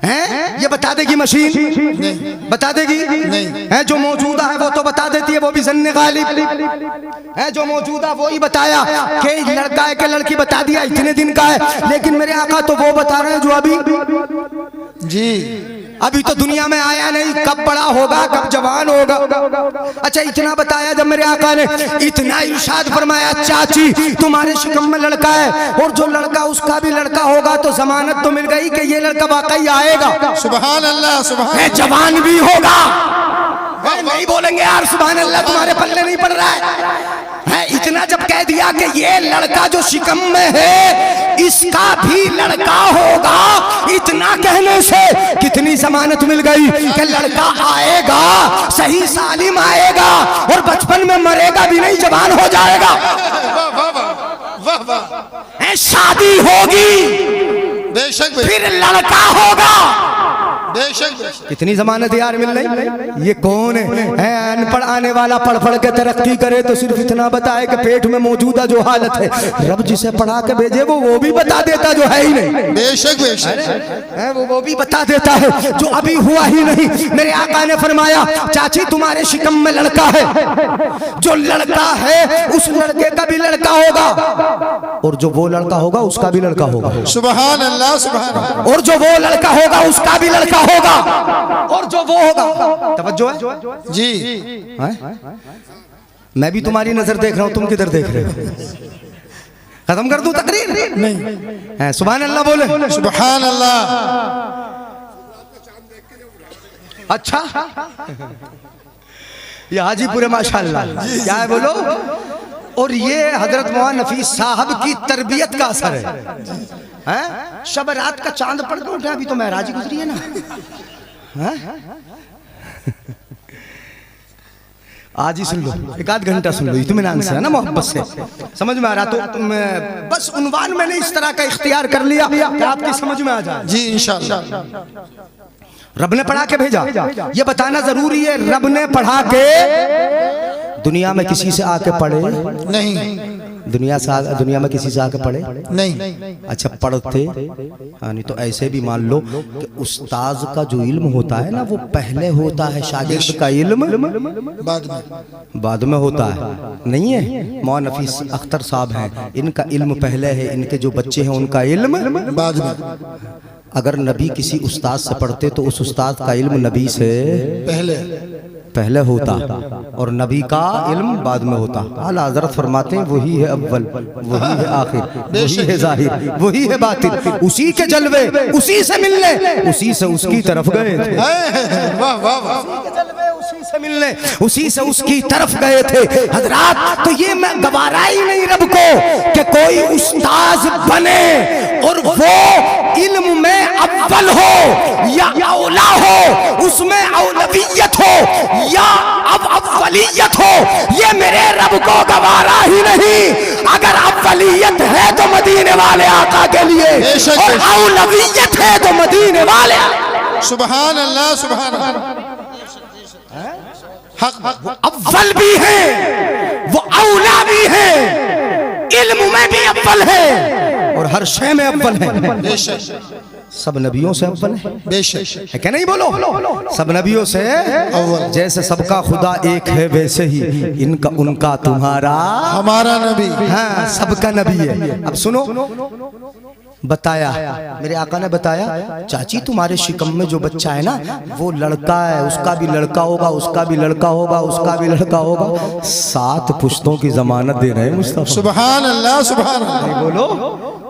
हैं? ये बता देगी मशीन? नहीं बता देगी। नहीं है, जो मौजूदा है वो तो बता देती है, वो भी जन्ने गालिब है। जो मौजूदा वो ही बताया कि लड़का है कि लड़की, बता दिया इतने दिन का है। लेकिन मेरे आका तो वो बता रहे हैं जो अभी अभी तो दुनिया में आया नहीं, कब बड़ा होगा, कब जवान होगा। अच्छा, इतना बताया जब मेरे आका ने, इतना इरशाद फरमाया, चाची तुम्हारे शिकम में लड़का है, और जो लड़का उसका भी लड़का होगा, तो जमानत तो मिल गई कि ये लड़का वाकई आएगा। सुभान अल्लाह, सुभान, जवान भी होगा। नहीं बोलेंगे यार सुभान अल्लाह, तुम्हारे पल्ले नहीं पड़ रहा है। इतना जब कह दिया कि ये लड़का जो शिकम में है इसका भी लड़का होगा, इतना कहने से कितनी जमानत मिल गई कि लड़का आएगा, सही सालिम आएगा, और बचपन में मरेगा भी नहीं, जवान हो जाएगा। वाह वाह, शादी होगी, बेशक फिर लड़का होगा, बेशक। कितनी जमानत यार मिल रही। ये कौन है? अनपढ़ आने वाला पढ़ पढ़ के तरक्की करे तो सिर्फ इतना बताए कि पेट में मौजूदा जो हालत है, रब जिसे पढ़ा के भेजे वो भी बता देता जो है ही नहीं। बेशक बेशक, वो भी बता देता है जो अभी हुआ ही नहीं। मेरे आका ने फरमाया, चाची तुम्हारे शिकम में लड़का है, जो लड़का है उस लड़के का भी लड़का होगा, और जो वो लड़का होगा उसका भी लड़का होगा। सुभान अल्लाह, सुभान अल्लाह। और जो वो लड़का होगा उसका भी लड़का होगा, और जो वो होगा। तवज्जो है जी? मैं भी तुम्हारी नजर देख रहा हूं, तुम किधर देख रहे हो? खत्म कर दूं तकरीर? नहीं। सुभान अल्लाह बोले, सुभान अल्लाह। अच्छा, ये हाजीपुर माशाअल्लाह, क्या है बोलो? और ये हजरत मौलाना नफीस साहब की तरबियत का असर है। शब रात का चांद पड़ के उठे, अभी तो महराज गुजरी है ना। आज ही सुन लो, एक आध घंटा सुन लो, इत्मीनान से है ना, मोहब्बत से, समझ में आ रहा। तो बस उन्वान मैंने इस तरह का इख्तियार कर लिया कि आपकी समझ में आ जाए। जी इंशाअल्लाह। रब ने पढ़ा के भेजा, ये बताना जरूरी है। रब ने पढ़ा के, दुनिया में किसी से आके पढ़े नहीं, दुनिया में किसी से आके पढ़े नहीं। अच्छा पढ़ते नहीं तो ऐसे भी मान लो कि उस्ताज का जो इल्म होता है ना वो पहले होता है, शागिर्द का इल्म बाद में होता है। नहीं है मौलाना नफीस अख्तर साहब हैं, इनका इल्म पहले है, इनके जो बच्चे हैं उनका इल्म बाद में। अगर नबी किसी उस्ताद से पढ़ते तो उस उस्ताद का इल्म नबी से पहले होता और नबी का इल्म बाद में होता। आला हज़रत फरमाते हैं वही है अव्वल, वही है आखिर, वही है जाहिर, वही है बातिन, उसी के जलवे उसी से मिलने उसी से उसकी तरफ गए थे। वाह वाह वाह, उसी से मिलने उसी से उसकी तरफ गए थे हजरात। तो ये मैं गवारा ही नहीं रब को कि कोई उस्ताद बने और वो इल्म में अव्वल हो या औला हो, उसमें औलवियत हो या अब अव्वलियत हो, ये मेरे रब को गवारा ही नहीं। अगर अव्वलियत है तो मदीने वाले आका के लिए और औलवियत है तो मदीने वाले। सुभान अल्लाह सुभान अल्लाह। अव्वल भी है वो औला भी है, इल्म में भी अव्वल है और हर शय में अव्वल है। सब नबियों से अव्वल है क्या नहीं बोलो? सब नबियों से अव्वल। जैसे सबका खुदा एक है वैसे ही इनका उनका तुम्हारा हमारा नबी। हाँ सबका नबी है। अब सुनो, बताया मेरे आका ने बताया, चाची तुम्हारे शिकम में जो बच्चा है ना वो लड़का है, उसका भी लड़का होगा, उसका भी लड़का होगा, उसका भी लड़का होगा। 7 पुश्तों की जमानत दे रहे हैं मुस्तफा। सुभान अल्लाह सुभान अल्लाह। बोलो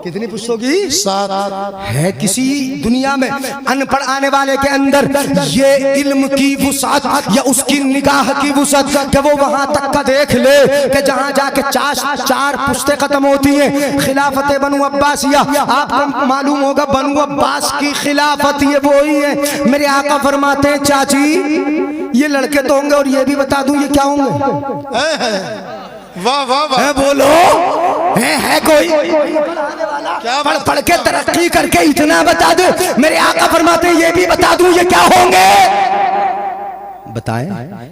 कितनी पुश्तों की? 7 है किसी दुनिया में अनपढ़ आने वाले के अंदर ये इल्म की वुसअत या उसकी निगाह की वुसअत कि वो वहां तक का देख ले कि जहां जाके 4 पुश्तें खत्म होती हैं। खिलाफत बनु अब्बासिया, आपको मालूम होगा बनु अब्बास की खिलाफत ये वो ही है। मेरे आका फरमाते हैं चाची ये लड़के तो होंगे और ये भी बता दूं ये क्या होंगे? वाह वाह वाह, बोलो है कोई क्या पढ़ के तरक्की करके इतना बता दो? मेरे आका फरमाते हैं ये भी बता दूं ये क्या होंगे? बताएं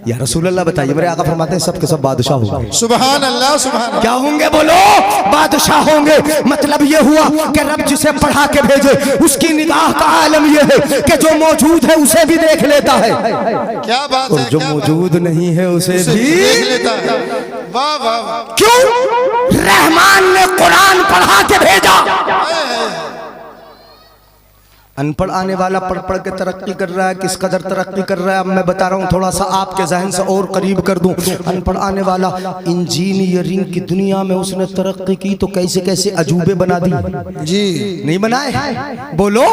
या रसूल अल्लाह बताइए। मेरे आका फरमाते हैं सब के सब बादशाह होंगे। सुभान अल्लाह सुभान अल्लाह। क्या होंगे बोलो? बादशाह होंगे। मतलब ये हुआ कि रब जिसे पढ़ा के भेजे उसकी निगाह का आलम ये है कि जो मौजूद है उसे भी देख लेता है। क्या बात और है, जो मौजूद नहीं है उसे भी देख लेता है। वाह वाह वाह। क्यों? रहमान ने कुरान पढ़ा के भेजा। अनपढ़ आने वाला पढ़ पढ़ के तरक्की कर रहा है, किस कदर तरक्की कर रहा है अब मैं बता रहा हूँ, थोड़ा सा आपके जहन से और करीब कर दूं। अनपढ़ आने वाला इंजीनियरिंग की दुनिया में उसने तरक्की की तो कैसे कैसे अजूबे बना दी जी। नहीं बनाए? बोलो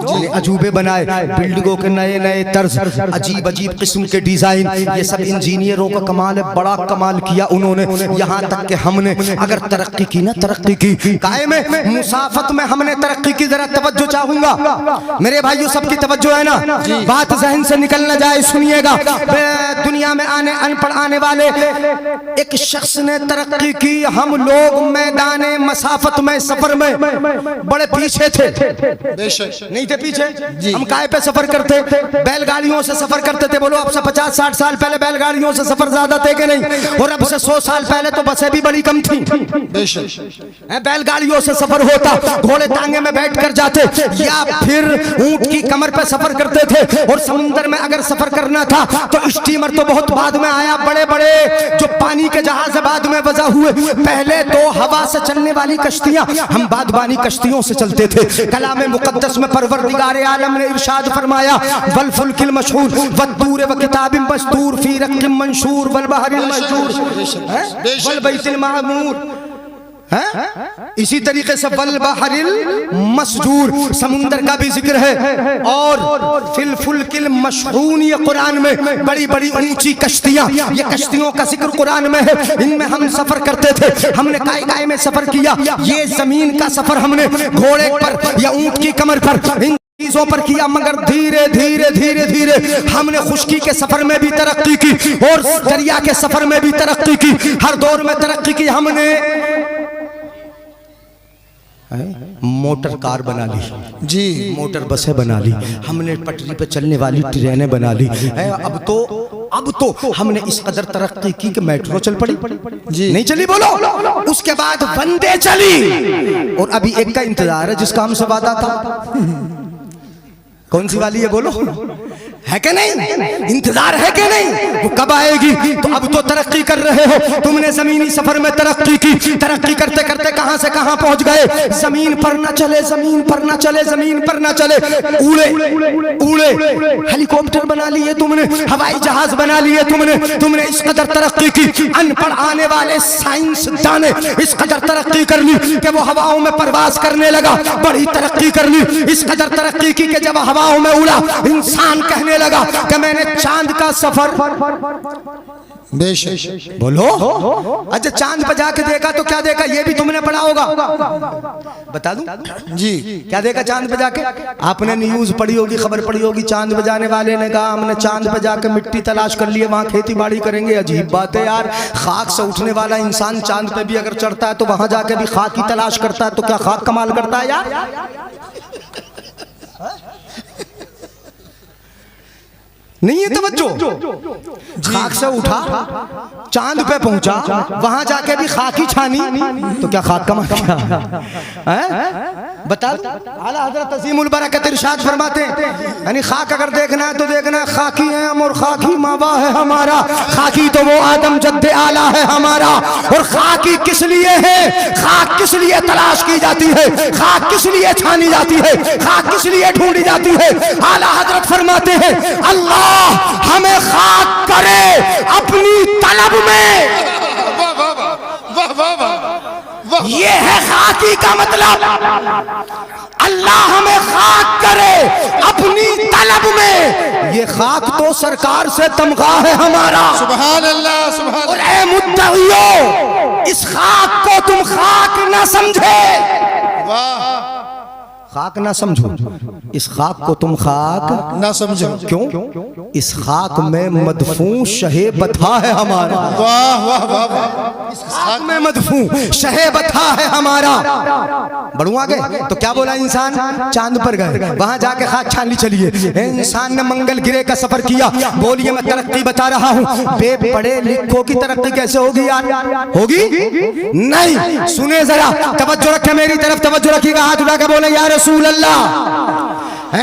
जी अजूबे बनाए, बिल्डिंगों के नए नए तर्ज, अजीब अजीब किस्म के डिजाइन, ये सब इंजीनियरों का कमाल है। बड़ा कमाल किया उन्होंने, यहाँ तक कि हमने अगर तरक्की की ना तरक्की की कायम मुसाफत में हमने तरक्की की। जरा तवज्जो चाहूंगा मेरे भाइयों सबकी तवज्जो है ना, बात जहन से निकल न जाए, सुनिएगा। दुनिया में अनपढ़ आने वाले एक शख्स ने तरक्की की। हम लोग मैदान मसाफत में सफर में बड़े पीछे थे, नहीं थे पीछे? हम काय पे सफर करते? बैलगाड़ियों से सफर करते थे। बोलो अब से 50-60 साल पहले बैलगाड़ियों से सफर ज्यादा थे कि नहीं? और अब से 100 साल पहले तो बसें भी बड़ी कम थी। बैलगाड़ियों से सफर होता, घोड़े टांगे में बैठ कर जाते या फिर ऊंट की कमर पे सफर करते थे। और समुद्र में अगर सफर करना था तो स्टीमर तो बहुत बाद में आया, बड़े बड़े जो पानी के जहाज बाद में वजह हुए। पहले तो हवा से चलने वाली कश्तियां, हम बादबानी कश्तियों से चलते थे। कलाम मुकद्दस में परवरदिगार आलम ने इरशाद फरमाया वल फुल्किल मशहूर वद्दूर व किताबिन मस्तूर फी रक्किम मंशूर वल बहरिल मशजूर वल बैतिल मामूर। इसी तरीके से वल बहरिल मस्जूर समुंदर का भी जिक्र है। और फिल फुल्किल मशहून ये कुरान में बड़ी बड़ी ऊंची कश्तियां, ये कश्तियों का जिक्र कुरान में है। इनमें हम सफर करते थे, हमने काय में सफर किया। ये जमीन का सफर हमने घोड़े पर या ऊंट की कमर पर चीजों पर किया, मगर धीरे धीरे धीरे धीरे हमने खुश्की के सफर में भी तरक्की की और दरिया के सफर में भी तरक्की की। हर दौर में तरक्की की हमने। मोटर कार बना ली जी, मोटर बसें बना ली हमने, पटरी पे चलने वाली ट्रेनें बना ली। अब तो अब तो हमने इस कदर तरक्की की कि मेट्रो चल पड़ी जी। नहीं चली बोलो। उसके बाद वंदे चली और अभी एक का इंतजार है जिसका हमसे वादा था। कौन सी वाली है बोलो, है कि नहीं? इंतजार है कि नहीं? वो कब आएगी? तो अब तो तरक्की कर रहे हो, तुमने जमीनी सफर में तरक्की की, तरक्की करते करते कहां से कहां पहुंच गए। जमीन पर न चले, जमीन पर न चले, जमीन पर न चले, उड़े उड़े, हेलीकॉप्टर बना लिए तुमने, हवाई जहाज बना लिए तुमने इस कदर तरक्की की। अनपढ़ आने वाले साइंसदान ने इस कदर तरक्की कर ली कि वो हवाओं में परवाज करने लगा। बड़ी तरक्की कर ली, इस कदर तरक्की की कि जब हवाओं में उड़ा, इंसान कहने लगा कि मैंने चांद का सफर, बेशक बोलो। अच्छा चांद पर जाके देखा तो क्या देखा, ये भी तुमने पढ़ा होगा, बता दूं जी। क्या देखा चांद पे जाके? आपने न्यूज पढ़ी होगी, खबर पढ़ी होगी, चांद पे जाने वाले ने कहा हमने चांद पे जाके मिट्टी तलाश कर लिए, वहां खेती बाड़ी करेंगे। अजीब बात है यार, खाक से उठने वाला इंसान चांद पे भी अगर चढ़ता है तो वहां जाके भी खाक की तलाश करता है, तो क्या खाक कमाल करता है यार? नहीं है तवज्जो। खाक से उठा, चांद पे पहुंचा, वहां जाके भी खाक ही छानी, तो क्या खाक कमा क्या है? बता। आला हजरत अज़ीमुल बरकत इरशाद फरमाते हैं, यानी खाक अगर देखना है तो देखना है, खाकी है हम और खाकी मावा है हमारा, खाकी तो वो आदम जद्दे आला है हमारा। और खाकी किस लिए है, खाक किस लिए तलाश की जाती है, खाक किस लिए छानी जाती है, खाक किस लिए ढूंढी जाती है? आला हजरत फरमाते हैं अल्लाह हमें खाक करे अपनी तलब में। वाह वाह वाह वाह वाह वाह। ये है खाकी का मतलब। अल्लाह हमें खाक करे अपनी तलब में। ये खाक तो सरकार से तमगा है हमारा। सुभान अल्लाह सुभान। और ऐ मुद्दईयो, इस खाक को तुम खाक ना समझे, वाह। खाक ना समझो, इस खाक को तुम खाक ना समझो। क्यों? इस खाक में मदफून शहे बथा है हमारा। वाह वाह वाह वाह। इस खाक में मदफून शहे बथा है हमारा। बढ़ुआ गए तो क्या बोला इंसान? चांद पर गए, वहां जाके खाक छान ली। चलिए इंसान ने मंगल गिरे का सफर किया। बोलिए मैं तरक्की बता रहा हूँ, बेपढ़े लिखों की तरक्की कैसे होगी यार? होगी नहीं। सुने जरा, तवज्जो रखे मेरी तरफ, तवज्जो रखिएगा, हाथ उठा के बोले या रसूल अल्लाह।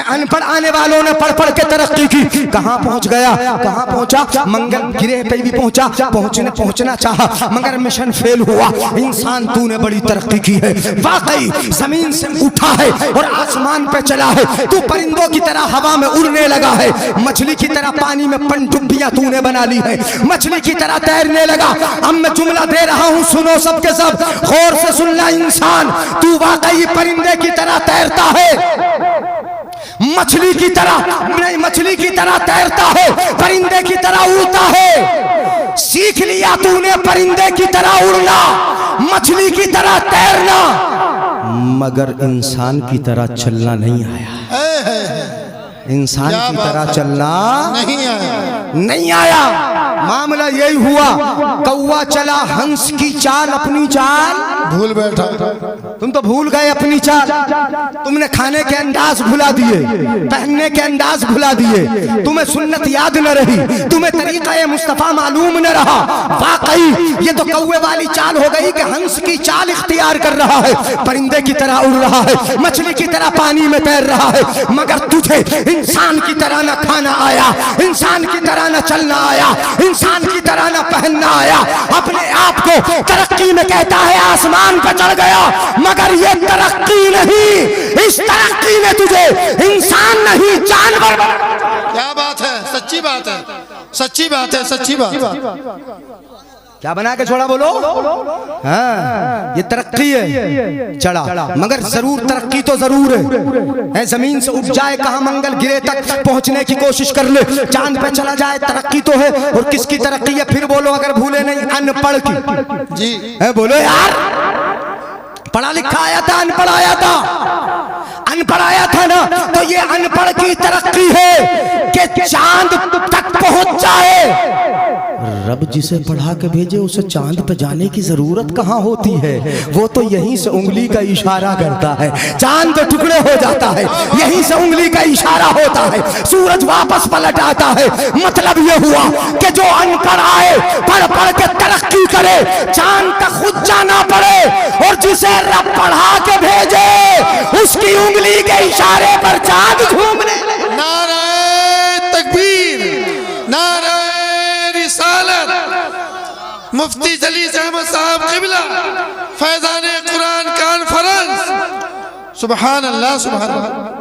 अनपढ़ आने वालों ने पढ़ पढ़ के तरक्की की। कहां पहुंच गया, कहां पहुंचा? मंगल गिरे पे भी पहुंचा, पहुंचना चाहा मगर मिशन फेल हुआ। इंसान तूने बड़ी तरक्की की है, वाकई जमीन से उठा है और आसमान पे चला है। तू परिंदों की तरह हवा में उड़ने लगा है, मछली की तरह पानी में पनडुब्बियां तूने बना ली है, मछली की तरह तैरने लगा। अब मैं जुमला दे रहा हूं, सुनो सबके सब, गौर से सुनना इंसान, तू वाकई परिंदे की तरह तैरता है, मछली की तरह नहीं, मछली की तरह तैरता है, परिंदे की तरह उड़ता है। सीख लिया तूने परिंदे की तरह उड़ना, मछली की तरह तैरना, मगर इंसान की तरह चलना नहीं आया। इंसान की तरह चलना नहीं आया। मामला यही हुआ, कौवा चला हंस की चाल, अपनी चाल भूल बैठा। तुम तो भूल गए अपनी चाल। तुमने खाने के अंदाज भुला दिए, पहनने के अंदाज भुला दिए, तुम्हें सुन्नत याद न रही, तुम्हें तरीका मुस्तफा मालूम न रहा। वाकई ये तो कौवे वाली चाल हो गई कि हंस की चाल इख्तियार कर रहा है, परिंदे की तरह उड़ रहा है, मछली की तरह पानी में तैर रहा है, मगर तुझे इंसान की तरह न खाना आया, इंसान की तरह न चलना आया, इंसान की तरह न पहनना आया। अपने आप को तरक्की में कहता है आसमान पर चढ़ गया, मगर ये तरक्की नहीं, इस तरक्की में तुझे इंसान नहीं जानवर। क्या बात है, सच्ची बात है, सच्ची बात है, सच्ची बात। क्या बना के छोड़ा बोलो? हाँ, ये तरक्की है, चढ़ा, मगर जरूर तरक्की तो जरूर है। जमीन से उठ जाए, कहाँ मंगल गिरे तक पहुंचने की कोशिश कर ले, चांद पे चला जाए, तरक्की तो है। और किसकी तरक्की है फिर बोलो, अगर भूले नहीं? अनपढ़ की जी है। बोलो यार, पढ़ा लिखा आया था, अनपढ़ आया था, अनपढ़ आया था ना, तो ये अनपढ़ की तरक्की है कि चांद तक पहुंच जाए। रब जिसे पढ़ा के भेजे उसे चांद पे जाने की जरूरत कहाँ होती है, वो तो यहीं से उंगली का इशारा करता है, चांद तो टुकड़े हो जाता है, यहीं से उंगली का इशारा होता है, सूरज वापस पलट आता है। मतलब ये हुआ कि जो अनपढ़ आए, पढ़ पढ़ के तरक्की करे, चांद तक खुद जाना पड़े, और जिसे रब पढ़ा के भेजे उसकी उंगली के इशारे पर चांद घूमने लगे। नारे तकबीर, नारे रिसालत, मुफ्ती जलीस अहमद साहब किबला, फैजान कुरान कॉन्फ्रेंस। सुभान अल्लाह, सुभान अल्लाह।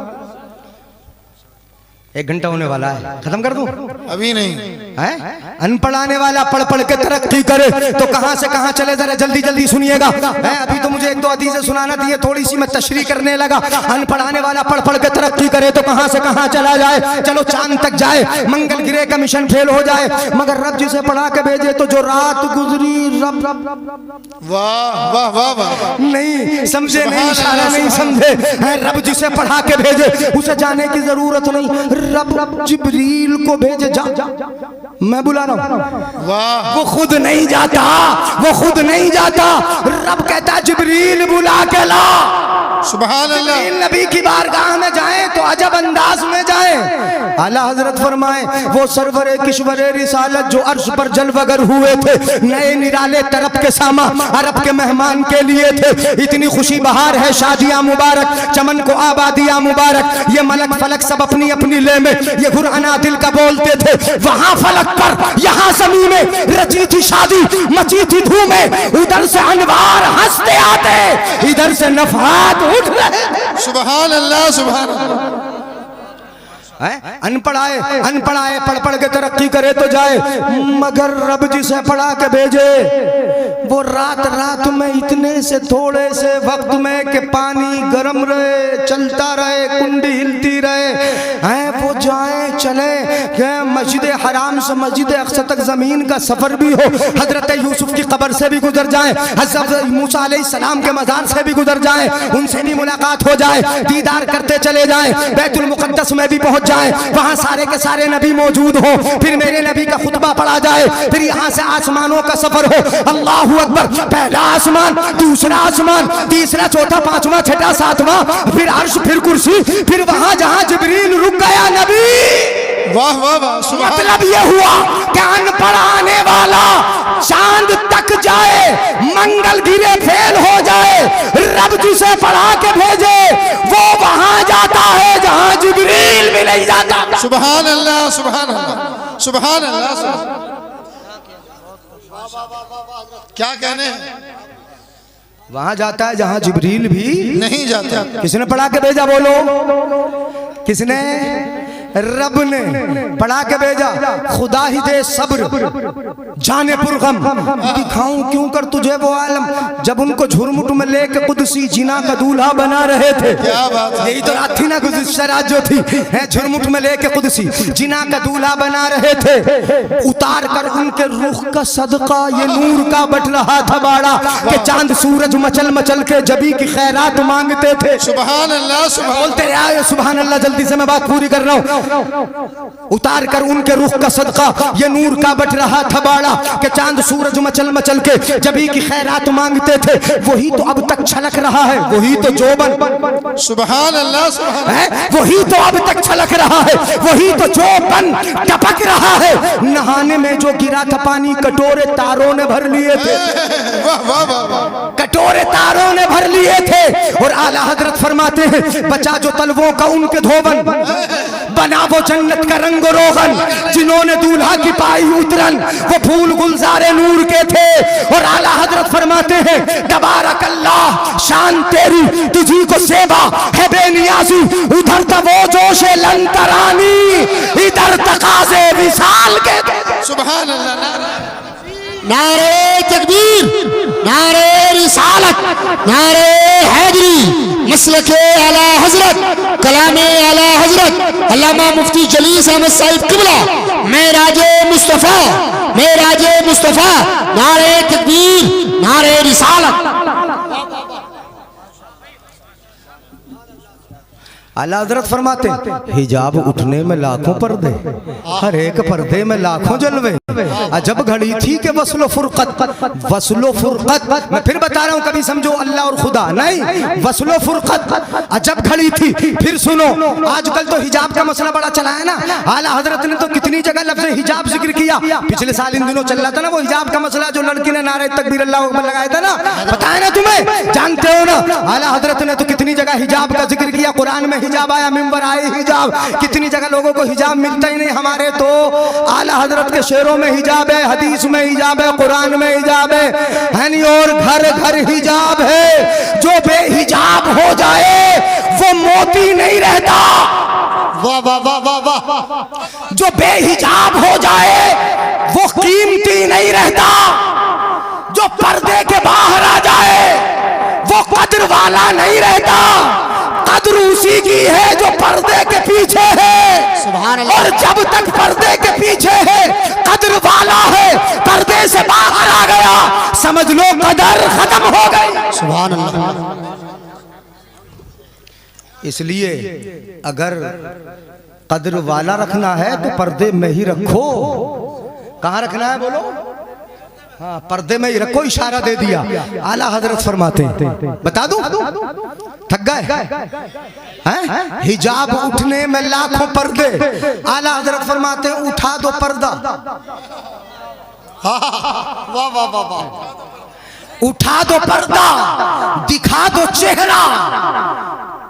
1 घंटा होने वाला है, खत्म कर दूं? अभी नहीं है? अनपढ़ आने वाला पढ़ पढ़ के तरक्की करे तो कहां से कहां चले, जरा जल्दी जल्दी सुनिएगा। अभी तो मुझे 1-2 हदीसें सुनाना थी, थोड़ी सी मैं तशरीह करने लगा। अनपढ़ आने वाला पढ़ पढ़ के तरक्की करे तो कहां से कहां चला जाए, चलो चांद तक जाए, मंगल ग्रह का मिशन फेल हो जाए, मगर रब जिसे पढ़ा के भेजे तो जो रात गुजरी रब वाह वाह वाह वाह, नहीं समझे, नहीं इशारा नहीं समझे। रब जिसे पढ़ा के भेजे उसे जाने की जरूरत नहीं, रब जिब्रील को भेजे, जा मैं बुला रहा हूं, वाह, वो खुद नहीं जाता, वो खुद नहीं जाता, रब कहता जिब्रील बुला के ला। सुभान अल्लाह। नबी की बारगाह में जाए तो अजब अंदाज में जाए। आला हजरत फरमाए वो सरवरे किश्वरे रिसालत जो अर्श पर जलवगर हुए थे, नए निराले तरफ के सामा अरब के मेहमान के लिए थे। इतनी खुशी बहार है, शादियां मुबारक, चमन को आबादियां मुबारक, ये मलक फलक सब अपनी अपनी ले में ये गुरआना दिल का बोलते थे। वहां फलक पर यहाँ ज़मीं में रची थी शादी, मची थी धूमें, उधर से अनवार हंसते आते, इधर से नफहात उठ रहे। सुभान अल्लाह, सुभान अल्लाह। अनपढ़ आए पढ़ पढ़ के तरक्की करे तो जाए, मगर रब जिसे पढ़ा के भेजे वो रात रात में इतने से थोड़े से वक्त में कि पानी गर्म रहे, चलता रहे, कुंडी हिलती रहे, वो जाए चले मस्जिद हराम से मस्जिद अक्सा तक जमीन का सफर भी हो, हजरत यूसुफ की कब्र से भी गुजर जाए, हजरत मूसा अलैहिस्सलाम के मजार से भी गुजर जाए, उनसे भी मुलाकात हो जाए, दीदार करते चले जाए, बैतुल मुकद्दस में भी पहुंच जाए, वहां सारे के सारे नबी मौजूद हो, फिर मेरे नबी का खुतबा पढ़ा जाए, फिर यहाँ से आसमानों का सफर हो, अल्लाहू अकबर, पहला आसमान, दूसरा आसमान, तीसरा, चौथा, पांचवा, छठा, सातवां, फिर अर्श, फिर कुर्सी, फिर वहां जहां जिब्रील रुक गया नबी। वाह वाह वाह। मतलब ये हुआ कि अनपढ़ आने वाला चांद तक जाए, मंगल गिरे फेल हो जाए, रब जिसे पढ़ा के भेजे वो वहां जाता है जहां जिब्रील भी नहीं जाता। सुभान अल्लाह, सुभान अल्लाह, सुभान अल्लाह। क्या कहने हैं? वहां जाता है जहां जिब्रील भी नहीं जाता। किसने पढ़ा के भेजा, बोलो किसने? रब ने पढ़ा के भेजा। खुदा ही दे सब्र जाने पुरगम, दिखाऊं क्यों कर तुझे वो आलम, जब उनको झुरमुट में लेके कुदसी जिना का दूल्हा बना रहे थे। क्या बात है? यही तो रात थी ना, गुज़िश्ता रात जो थी, झुरमुट में लेके कुदसी जिना का दूल्हा बना रहे थे, उतार कर उनके रुख का सदका ये नूर का बट रहा था बाड़ा, कि चांद सूरज मचल मचल के जबी की खैरात मांगते थे। सुभान अल्लाह, बोलते रहे सुभान अल्लाह, जल्दी से मैं बात पूरी कर रहा हूँ। उतार कर उनके रुख का सदका ये नूर का बट रहा था बाड़ा, कि चांद सूरज मचल मचल के जबी की खैरात मांगते थे, वही तो अब तक छलक रहा है, वही तो जोबन। सुभान अल्लाह, वही तो अब तक छलक रहा है, वही तो जोबन टपक रहा है। नहाने में जो गिरा था पानी कटोरे तारों ने भर लिए थे, वाह वाह वाह, कटोरे तारों ने भर लिए थे। और आला हजरत फरमाते हैं बचा जो तलवों का उनके धोबन, बना वो जन्नत का रंग रोगन, जिन्होंने दूल्हा की पाई उतरन वो फूल गुलजारे नूर के थे। और आला हजरत फरमाते हैं तबारक अल्लाह, शान तेरी तुझी को सेवा है बेनियाजी, उधर था वो जोशे लंतरानी, इधर तकाज़े विसाल के। सुभान अल्लाह। नारे तकबीर, नारे रिसालत, नारे हैदरी, मसलके आला हजरत, कलामे आला हजरत अल्लामा मुफ्ती जलीस अहमद साहिब किबला, मेराजे मुस्तफ़ा, मेराजे मुस्तफ़ा, नारे तकबीर, नारे रिसालत। आला हजरत फरमाते हिजाब उठने में लाखों पर्दे, हर एक पर्दे में लाखों जलवे। अजब घड़ी थी कि वस्लो फुरकत, वस्लो फुरकत, मैं फिर बता रहा हूँ, कभी समझो अल्लाह और खुदा नहीं, वस्लो फुरकत अजब घड़ी थी। फिर सुनो, आजकल तो हिजाब का मसला बड़ा चला है ना, आला हजरत ने तो कितनी जगह लफ्ज़ हिजाब जिक्र किया। पिछले साल इन दिनों चल रहा था ना वो हिजाब का मसला, जो लड़की ने नारे तकबीर अल्लाहू अकबर लगाया था ना, पता है ना तुम्हें, जानते हो ना। आला हजरत ने तो कितनी जगह हिजाब का जिक्र किया, कुरान में हिजाब आया, मिंबर आए हिजाब, कितनी जगह लोगों को हिजाब मिलता ही नहीं। हमारे तो आला हजरत के शेरों में हिजाब है, हदीस में हिजाब है, कुरान में हिजाब है नहीं, और घर घर हिजाब है। जो बेहिजाब हो जाए वो मोती नहीं रहता। वाह वाह वाह वाह वाह। जो बेहिजाब हो जाए वो कीमती नहीं रहता। जो पर्दे के बाहर आ जाए वो कद्र वाला नहीं रहता। कद्र उसी की है जो पर्दे के पीछे है। सुभान अल्लाह। और जब तक पर्दे के पीछे है कद्र वाला है, पर्दे से बाहर आ गया समझ लो कदर खत्म हो गई। सुभान अल्लाह। इसलिए अगर कद्र वाला रखना है तो पर्दे में ही रखो। कहाँ रखना है बोलो? हाँ, पर्दे में ही रखो, इशारा दे दिया। आला हजरत फरमाते हैं, बता दूं, थक गए हैं? हिजाब उठने में लाखों पर्दे। आला हजरत फरमाते हैं उठा दो पर्दा, वाह वाह वाह वाह। उठा दो पर्दा, दिखा दो चेहरा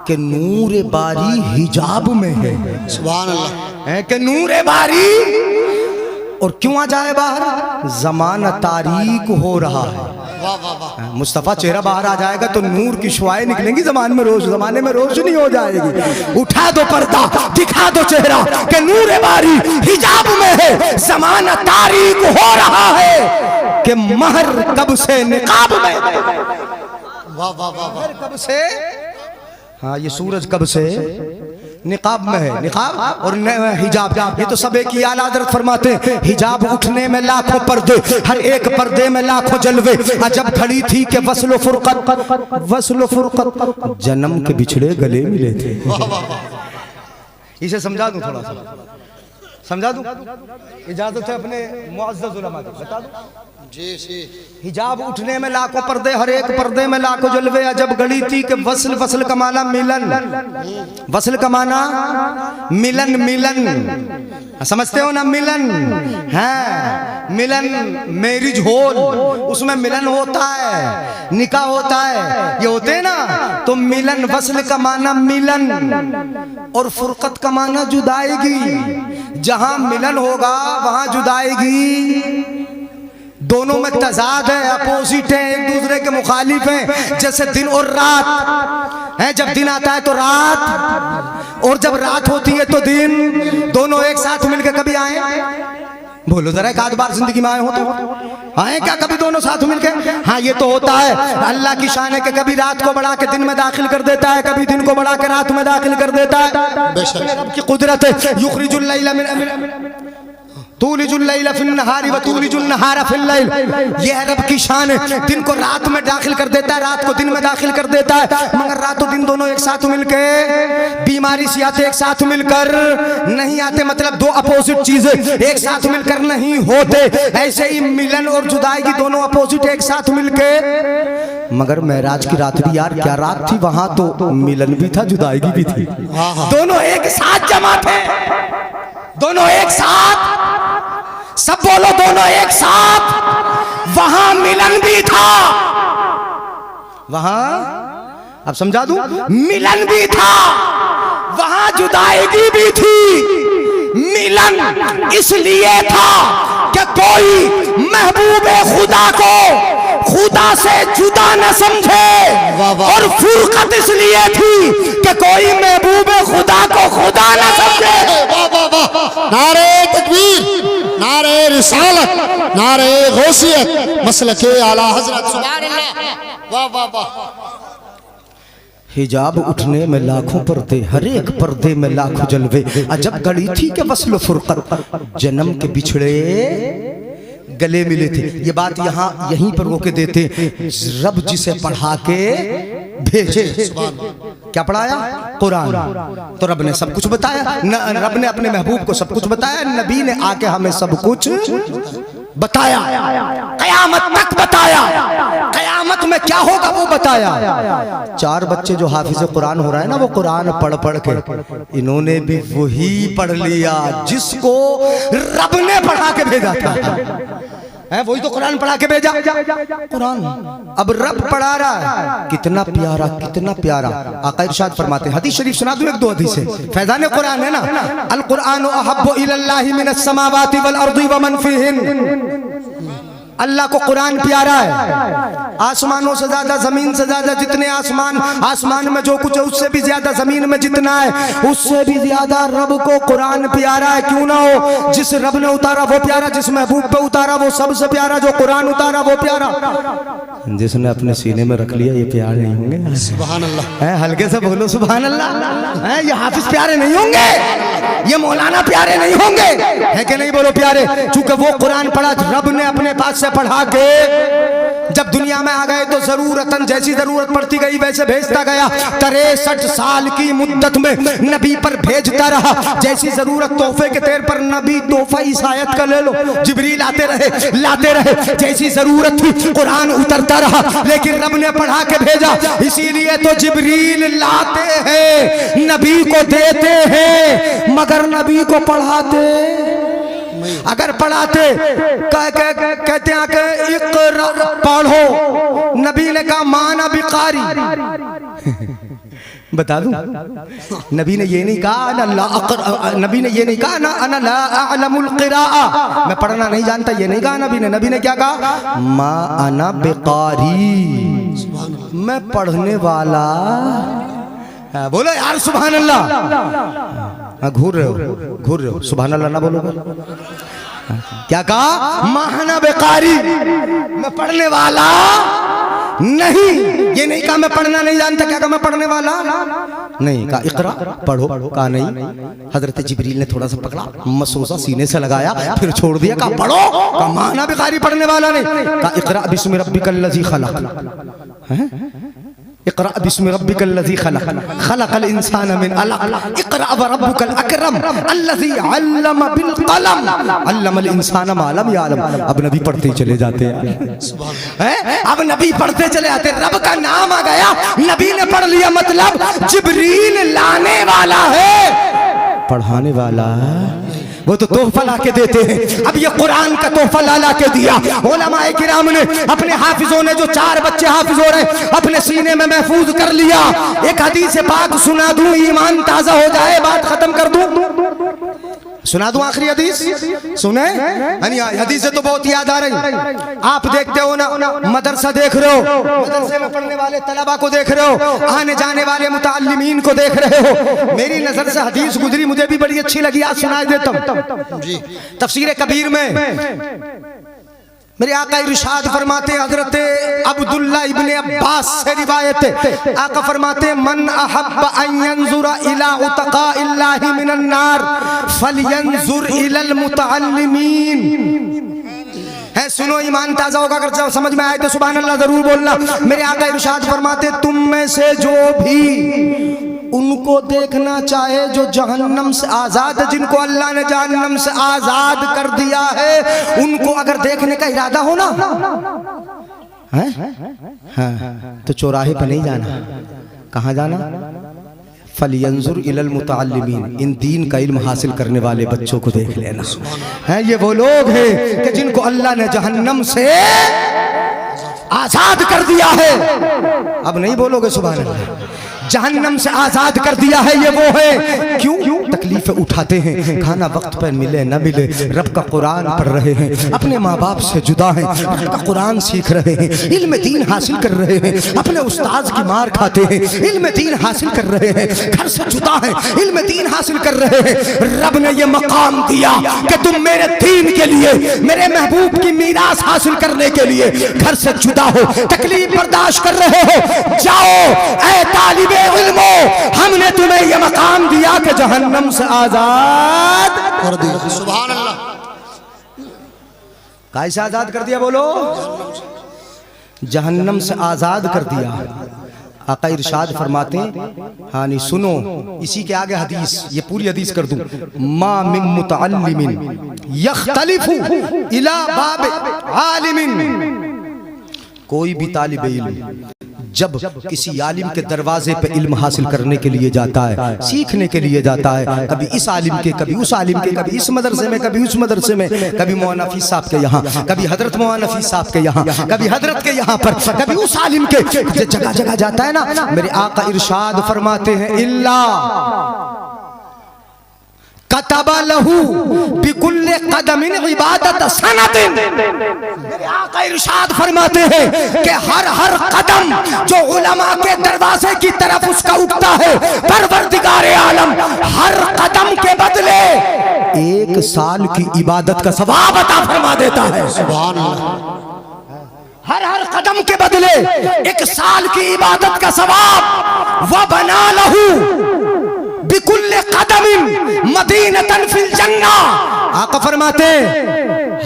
कि नूर बारी हिजाब में है। सुभान अल्लाह। है कि नूर बारी, और क्यों आ जाए बाहर? जमाना तारीक हो रहा है। वाह वाह वाह। मुस्तफा चेहरा बाहर आ जाएगा तो नूर की शुआएं निकलेंगी जमाने में रोशनी हो जाएगी। उठा दो पर्दा, दिखा दो चेहरा कि नूर बारी हिजाब में है। जमाना तारीक हो रहा है कि महर कब से निकाब में। वाह वाह वाह वाह। कब से? हाँ, ये सूरज कब से निकाब में है। निकाब और हिजाब, ये तो सब एक ही। आला हज़रत फरमाते हैं हिजाब उठने में लाखों पर्दे, हर एक पर्दे में लाखों जलवे। अजब घड़ी थी कि वस्लो फुरकत, वस्लो फुरकत, जन्म के बिछड़े गले मिले थे। इसे समझा दूं, थोड़ा सा समझा दूं, इजाजत है अपने मुअज़्ज़ज़ उलमा की, बता दूं जी जी। हिजाब उठने में लाखों पर्दे, हर एक पर्दे में लाखों जलवे। अजब घड़ी थी कि वस्ल, वस्ल का माना मिलन, वस्ल का माना मिलन, मिलन समझते हो ना? मिलन है, मिलन मैरिज हॉल, उसमें मिलन होता है, निकाह होता है, ये होते हैं ना। तो मिलन, वस्ल का माना मिलन, और फुरकत का माना जुदाएगी। जहां मिलन होगा वहां जुदाएगी। दोनों में तजाद है, अपोजिट है, एक दूसरे के मुखालिफ हैं। जैसे दिन और रात है, जब दिन आता है तो रात, और जब रात होती है तो दिन, दोनों एक साथ मिलकर कभी आए? बोलो जरा, एक आध बार जिंदगी में आए हो तो आए क्या कभी दोनों साथ मिलकर? हाँ, ये तो होता है। अल्लाह की शान है कि कभी रात को बढ़ा के दिन में दाखिल कर देता है, कभी दिन को बढ़ा के रात में दाखिल कर देता है। रब की कुदरत है। युखरिजुल लैला मिन तूलिजुल लैला फिन नहारी व तूलिजुल नहारा फिल लैल। ये है रब की शान है। दिन को रात में दाखिल कर देता है, रात को दिन में दाखिल कर देता है। मगर रात और दिन दोनों एक साथ मिलकर, बीमारी से आते एक साथ मिलकर नहीं आते, मतलब दो अपोजिट चीजें एक साथ मिलकर नहीं होते। ऐसे ही मिलन और जुदाई की दोनों अपोजिट एक साथ मिलकर। मगर मेराज की रात भी यार क्या रात थी, वहां तो मिलन भी था, जुदाई भी थी। दोनों एक साथ जमा थे, दोनों एक साथ, सब बोलो दोनों एक साथ। वहां मिलन भी था, वहां, अब समझा दूं, मिलन भी था, वहां जुदाईगी भी थी। मिलन इसलिए था कि कोई महबूबे खुदा को खुदा से जुदा न समझे, और फुरकत इसलिए थी कि कोई महबूबे खुदा को खुदा न समझे। नारे तकबीर, नारे रिसालत, नारे गौसियत, मसलके आला हजरत। सुभान अल्लाह। वाह वाह वाह। हिजाब उठने में लाखों पर्दे, हर एक पर्दे में लाखों जलवे। अजब घड़ी थी कि वस्ल फुरकत, जन्म के बिछड़े गले मिले थे। ये बात यहाँ यहीं पर रोके देते। रब जिसे पढ़ा के भेजे। क्या पढ़ाया? कुरान। तो रब ने सब कुछ बताया, रब ने अपने महबूब को सब कुछ बताया, नबी ने आके हमें सब कुछ बताया, कयामत तक बताया, कयामत में क्या होगा वो बताया। 4 बच्चे जो हाफिज कुरान हो रहा है ना, वो कुरान पढ़ पढ़ के इन्होंने भी वही पढ़ लिया जिसको रब ने पढ़ा के भेजा था। है वही तो कुरान पढ़ा के भेजा कुरान। अब रब पढ़ा रहा है, कितना प्यारा, कितना प्यारा। आका इरशाद फरमाते हैं, हदीस शरीफ सुना दूं, 1-2 हदीस है, फैजान कुरान है ना। अल कुरान अहब्बु इलल्लाहि मिनस समावाति वल अर्दि व मन फीहिन। अल्लाह को कुरान प्यारा है, आसमानों से ज्यादा, जमीन से ज्यादा, जितने आसमान में जो कुछ है उससे भी ज्यादा, जमीन में जितना है उससे भी ज्यादा रब को कुरान प्यारा है। क्यों ना हो, जिस रब ने उतारा वो प्यारा, जिस महबूब पे उतारा वो सबसे प्यारा, जो कुरान उतारा वो प्यारा। जिसने अपने सीने में रख लिया ये प्यार नहीं होंगे? सुभान अल्लाह। हल्के से बोलो सुभान अल्लाह। ये हाफिज प्यारे नहीं होंगे, ये मौलाना प्यारे नहीं होंगे, है कि नहीं? बोलो प्यारे। चूंकि वो कुरान पढ़ा, रब ने अपने पास से पढ़ा के जब दुनिया में आ गए तो जरूरतन, जैसी जरूरत पड़ती गई वैसे भेजता गया। 63 साल की मुद्दत में नबी पर भेजता रहा, जैसी जरूरत तोहफे के तौर पर नबी तोहफा ईसायत का ले लो, जिब्रील आते रहे, लाते रहे, जैसी जरूरत थी कुरान उतरता रहा, लेकिन रब ने पढ़ा के भेजा। इसीलिए तो जिब्रील लाते हैं, नबी को देते हैं, मगर नबी को पढ़ाते। अगर पढ़ाते कहते हैं कि इक़रा पढ़ो, नबी ने कहा माना बिकारी। बता दूं, नबी ने ये नहीं कहा, नबी ने ये नहीं कहा ना अना ला अअलमुल क़िराअ, मैं पढ़ना नहीं जानता, ये नहीं कहा नबी ने। नबी ने क्या कहा? मा अना बिकारी, मैं पढ़ने वाला। बोलो यार सुभान अल्लाह। घूर रहे हो, सुभान अल्लाह ना बोलोगे? क्या कहा? माहना बेकारी, मैं पढ़ने वाला नहीं। ये नहीं कहा मैं पढ़ना नहीं जानता, क्या कहा? मैं पढ़ने वाला नहीं। कहा इक़रा पढ़ो, कहा नहीं। हजरत जिब्रील ने थोड़ा सा पकड़ा, मसोसा सीने से लगाया, फिर छोड़ दिया। कहा पढ़ो, कहा माहना बेकारी, पढ़ने वाला नहीं। कहा इक़रा बिस्मि रब्बिकल लज़ी खलक़, इक़रा बिस्मि रब्बिकल लज़ी खलक़, खलक़ल इंसान मिन अलक़, इक़रा व रब्बुकल अकरम अल्लज़ी अल्लम बिल क़लम, अल्लमल इंसान मा लम यअलम। अब नबी पढ़ते चले जाते हैं, अब नबी पढ़ते चले आते, रब का नाम आ गया, नबी ने पढ़ लिया, मतलब जिब्रील लाने वाला है, पढ़ाने वाला वो तो तोहफा ला के देते हैं। अब ये कुरान का तोहफा ला के दिया उलमाए किराम ने, अपने हाफिजों ने, जो 4 बच्चे हाफिज हो रहे अपने सीने में महफूज कर लिया। एक हदीस पाक सुना दूं, ईमान ताजा हो जाए, बात खत्म कर दूं, सुना दूं आखिरी हदीस सुने। हदीस से तो बहुत याद आ रही, आप देखते हो ना, मदरसा देख रहे हो, मदरसे में पढ़ने वाले तलबा को देख रहे हो, आने जाने वाले मुताल्लिमीन को देख रहे हो। मेरी नजर से हदीस गुजरी, मुझे भी बड़ी अच्छी लगी, आज सुना देता हूं। तफसीर कबीर में मेरे आका इरशाद फरमाते, हजरत अब्दुल्ला इब्ने अब्बास से रिवायत है, आका फरमाते मन अहब्ब अन यंजुरा इला उतकाइल्लाहि मिनन नार फलयंजुर इलल मुतअल्लिमीन। है सुनो, ईमान ताजा होगा, अगर समझ में आए तो सुभान अल्लाह जरूर बोलना। मेरे आका इरशाद फरमाते, तुम में से जो भी उनको देखना चाहे जो जहन्नम से आजाद है, जिनको अल्लाह ने जहन्नम से आजाद कर दिया है, उनको अगर देखने का इरादा हो ना, हाँ, तो चौराहे पर नहीं जाना। कहाँ जाना? फलियंजुर इलल मुतअल्लिमीन, इन दीन का इल्म हासिल करने वाले बच्चों को देख लेना। है ये वो लोग हैं कि जिनको अल्लाह ने जहन्नम से आजाद कर दिया है। अब नहीं बोलोगे सुभान अल्लाह? जहन्नम से आजाद कर दिया है, ये वो है। क्यों? तकलीफें उठाते हैं, खाना वक्त पर मिले न मिले, रब का कुरान पढ़ रहे हैं, अपने माँ बाप से जुदा हैं, रब का कुरान सीख रहे हैं, इल्म दीन हासिल कर रहे हैं, अपने उस्ताद की मार खाते हैं, इल्म दीन हासिल कर रहे हैं, घर से जुदा हैं, इल्म दीन हासिल कर रहे हैं। रब ने ये मकाम दिया कि तुम मेरे दीन के लिए, मेरे महबूब की मीरास हासिल करने के लिए घर से जुदा हो, तकलीफ बर्दाश्त कर रहे हो, जाओ ऐ तालिबे इल्मो, हमने तुम्हें यह मकाम दिया कि जहन्नम से आजाद कर दिया। सुभान अल्लाह। कैसे आजाद कर दिया? बोलो, जहन्नम से आजाद कर दिया। आका इरशाद फरमाते हैं, हाँ नहीं सुनो, इसी के आगे हदीस, ये पूरी हदीस कर दूं, मा मिन मुतअल्लिमिन यख्तलिफु इला बाब आलिमिन, कोई भी तालिब इल्म जब किसी आलिम के दरवाजे पे इल्म हासिल करने के लिए जाता है, सीखने के लिए जाता है, कभी इस आलिम के, कभी उस आलिम के, कभी इस मदरसे में, कभी उस मदरसे में, कभी मौलाना हफीज साहब के यहाँ, कभी हजरत मौलाना हफीज साहब के यहाँ, कभी हजरत के यहाँ पर, कभी उस आलिम के, जगह जगह जाता है ना, मेरे आका इरशाद फरमाते हैं, इल्ला कतबा लहू बिकुल्ले कदमिन इबादत सनतिन, मेरे आका इरशाद फरमाते हैं कि हर कदम जो उलमा के दरवाजे की तरफ उसका उठता है, परवरदिगारे आलम हर कदम के बदले 1 साल की इबादत का सवाब अता फरमा देता है। सुभान अल्लाह। हर कदम के बदले 1 साल की इबादत का सवाब, व बना लहू बिकुल्ले कदमिन मदीनतन फिल जन्ना, आका फरमाते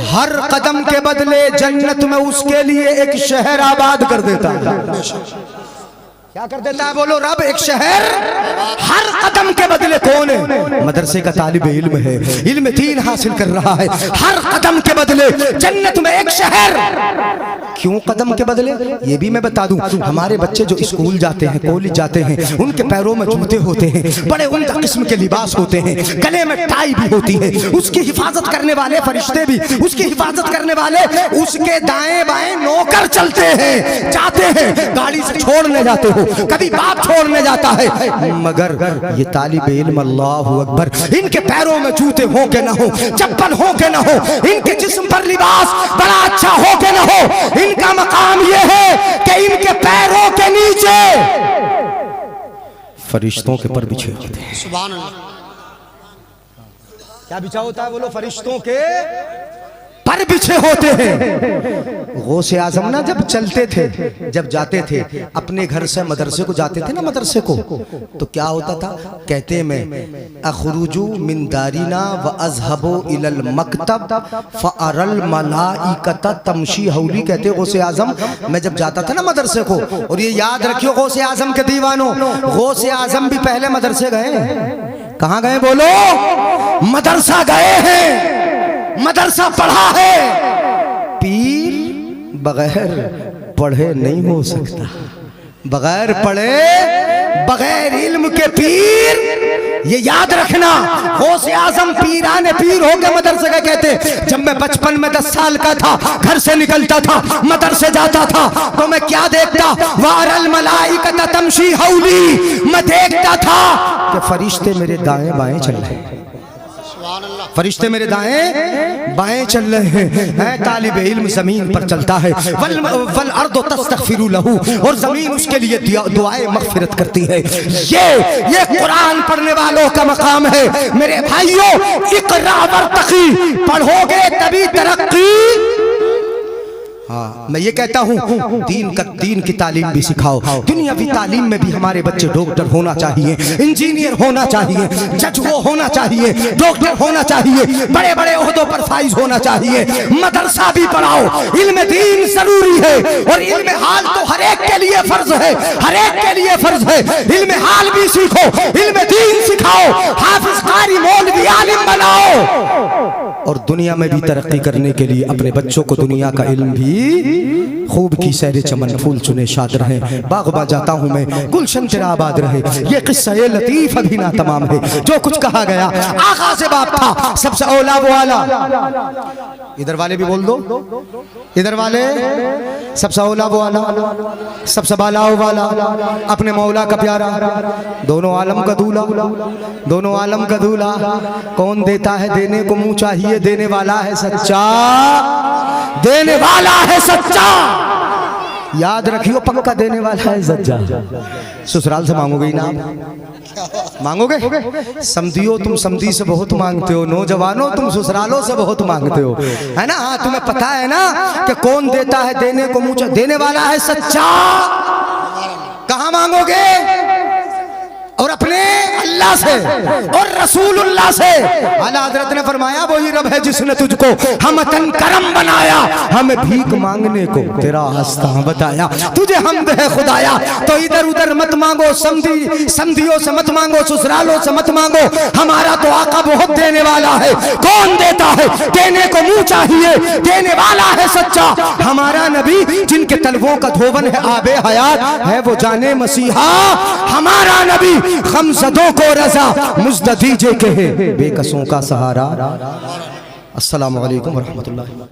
हर कदम के बदले जन्नत में उसके लिए एक शहर आबाद कर देता है। क्या कर देता है बोलो रब? एक शहर हर कदम के बदले। कौन है? मदरसे का तालिब इल्म है, इल्म दीन हासिल कर रहा है, हर कदम के बदले जन्नत में एक शहर। क्यों कदम के बदले? ये भी मैं बता दूं, हमारे बच्चे जो स्कूल जाते हैं, कॉलेज जाते हैं, उनके पैरों में जूते होते हैं, बड़े उम्दा किस्म के लिबास होते हैं, गले में टाई भी होती है, उसकी हिफाजत करने वाले फरिश्ते भी, उसकी हिफाजत करने वाले उसके दाएं बाएं नौकर चलते हैं, जाते हैं, गाड़ी से छोड़ने जाते हो, कभी बाप छोड़ने जाता है, मगर ये तालिब इल्म, अल्लाहु अकबर, इनके पैरों में जूते हो के ना हो, चप्पल हो के ना हो, इनके जिस्म पर लिबास बड़ा अच्छा हो के ना हो, इनका मकाम ये है कि इनके पैरों के नीचे फरिश्तों के पर बिछे होते हैं। सुभान अल्लाह। क्या बिछा होता है बोलो? फरिश्तों के पर बिछे होते हैं। गौसे आजम ना जब चलते थे, जब जाते थे अपने घर से मदरसे को जाते थे ना, मदरसे को, तो क्या होता था? कहते मैं अखरुजु मिन दारिना व अज़हबु इलल मकतब फअरल मलाइकत तमशी हौली। कहते गौसे आजम, मैं जब जाता था ना मदरसे को, और ये याद रखियो गौसे आजम के दीवानों, गौसे आजम भी पहले मदरसे गए हैं। कहाँ गए बोलो? मदरसा गए हैं, मदरसा पढ़ा है। पीर बगैर पढ़े नहीं हो सकता, बगैर पढ़े, बगैर इल्म के पीर, ये याद रखना। गौसे आजम पीराने पीर होकर मदरसे का कहते, जब मैं बचपन में 10 साल का था, घर से निकलता था, मदरसे जाता था, तो मैं क्या देखता? वारल मलाइकत तमशी हौली, मैं देखता था कि फरिश्ते मेरे दाएं बाएं चल रहे हैं, फरिश्ते मेरे दाएं बाएं चल रहे हैं। तालिब इल्म जमीन पर चलता है, वल अर्दु तस्तगफिरु लहू, और जमीन उसके लिए दुआएं मगफिरत करती है। ये कुरान पढ़ने वालों का मकाम है मेरे भाइयों। इक़रा वरतक़ी, पढ़ोगे तभी तरक्की। हाँ, मैं ये कहता हूँ दीन की तालीम भी सिखाओ। दुनियावी तालीम में भी हमारे बच्चे डॉक्टर होना चाहिए, इंजीनियर होना चाहिए, जज वो होना चाहिए, डॉक्टर होना चाहिए, बड़े बड़े ओहदों पर फाइज होना चाहिए। मदरसा भी पढ़ाओ, इल्म दीन जरूरी है, और इल्म हाल तो हर एक के लिए फर्ज है, हर एक के लिए फर्ज है। इल्म हाल भी सीखो, इल्म दीन सिखाओ, हाफिज कारी मौलवी आलिम बनाओ, और दुनिया में भी तरक्की करने के लिए अपने बच्चों को दुनिया का इल्म भी खूब की सैर चमन फूल चुने शाद रहे। बागबा जाता हूँ मैं, गुलशन तेरा आबाद रहे। ये किस्सा ये लतीफ अभी ना तमाम है, जो कुछ कहा गया आगा से बाप था, सबसे औला वो आला। इधर वाले भी बोल दो, इधर वाले सबसे औला वो आला, सबसे बाला वाला, अपने मौला का प्यारा, दोनों आलम का दूल्हा, दोनों आलम का दूल्हा। कौन देता है? देने को मुंह चाहिए, देने वाला है सच्चा, देने वाला है सच्चा। याद रखियो, पक्का देने वाला है सच्चा। ससुराल से मांगोगे ही ना? मांगोगे? समझियो, तुम समझी से बहुत मांगते हो, नौजवानों तुम ससुरालों से बहुत मांगते हो, है ना? हाँ, तुम्हें पता है ना कि कौन देता है? देने को मुंह, देने वाला है सच्चा। कहाँ मांगोगे? और अपने अल्लाह से और रसूलुल्लाह से। आला हजरत ने फरमाया वही रब है जिसने तुझको हमतन करम बनाया, हमें भीख मांगने को तेरा रास्ता बताया। तुझे हमद है खुदाया, तो इधर उधर मत मांगो, समधियों से मत मांगो, ससुरालों से मत मांगो। हमारा तो आका बहुत देने वाला है। कौन देता है? देने को मुंह चाहिए, देने वाला है सच्चा। हमारा नबी जिनके तलवों का धोवन है आबे हयात है, वो जाने मसीहा। हमारा नबी गमज़दों को रज़ा मुज़द दीजे के है, बेकसों का सहारा। अस्सलामु अलैकुम व रहमतुल्लाह।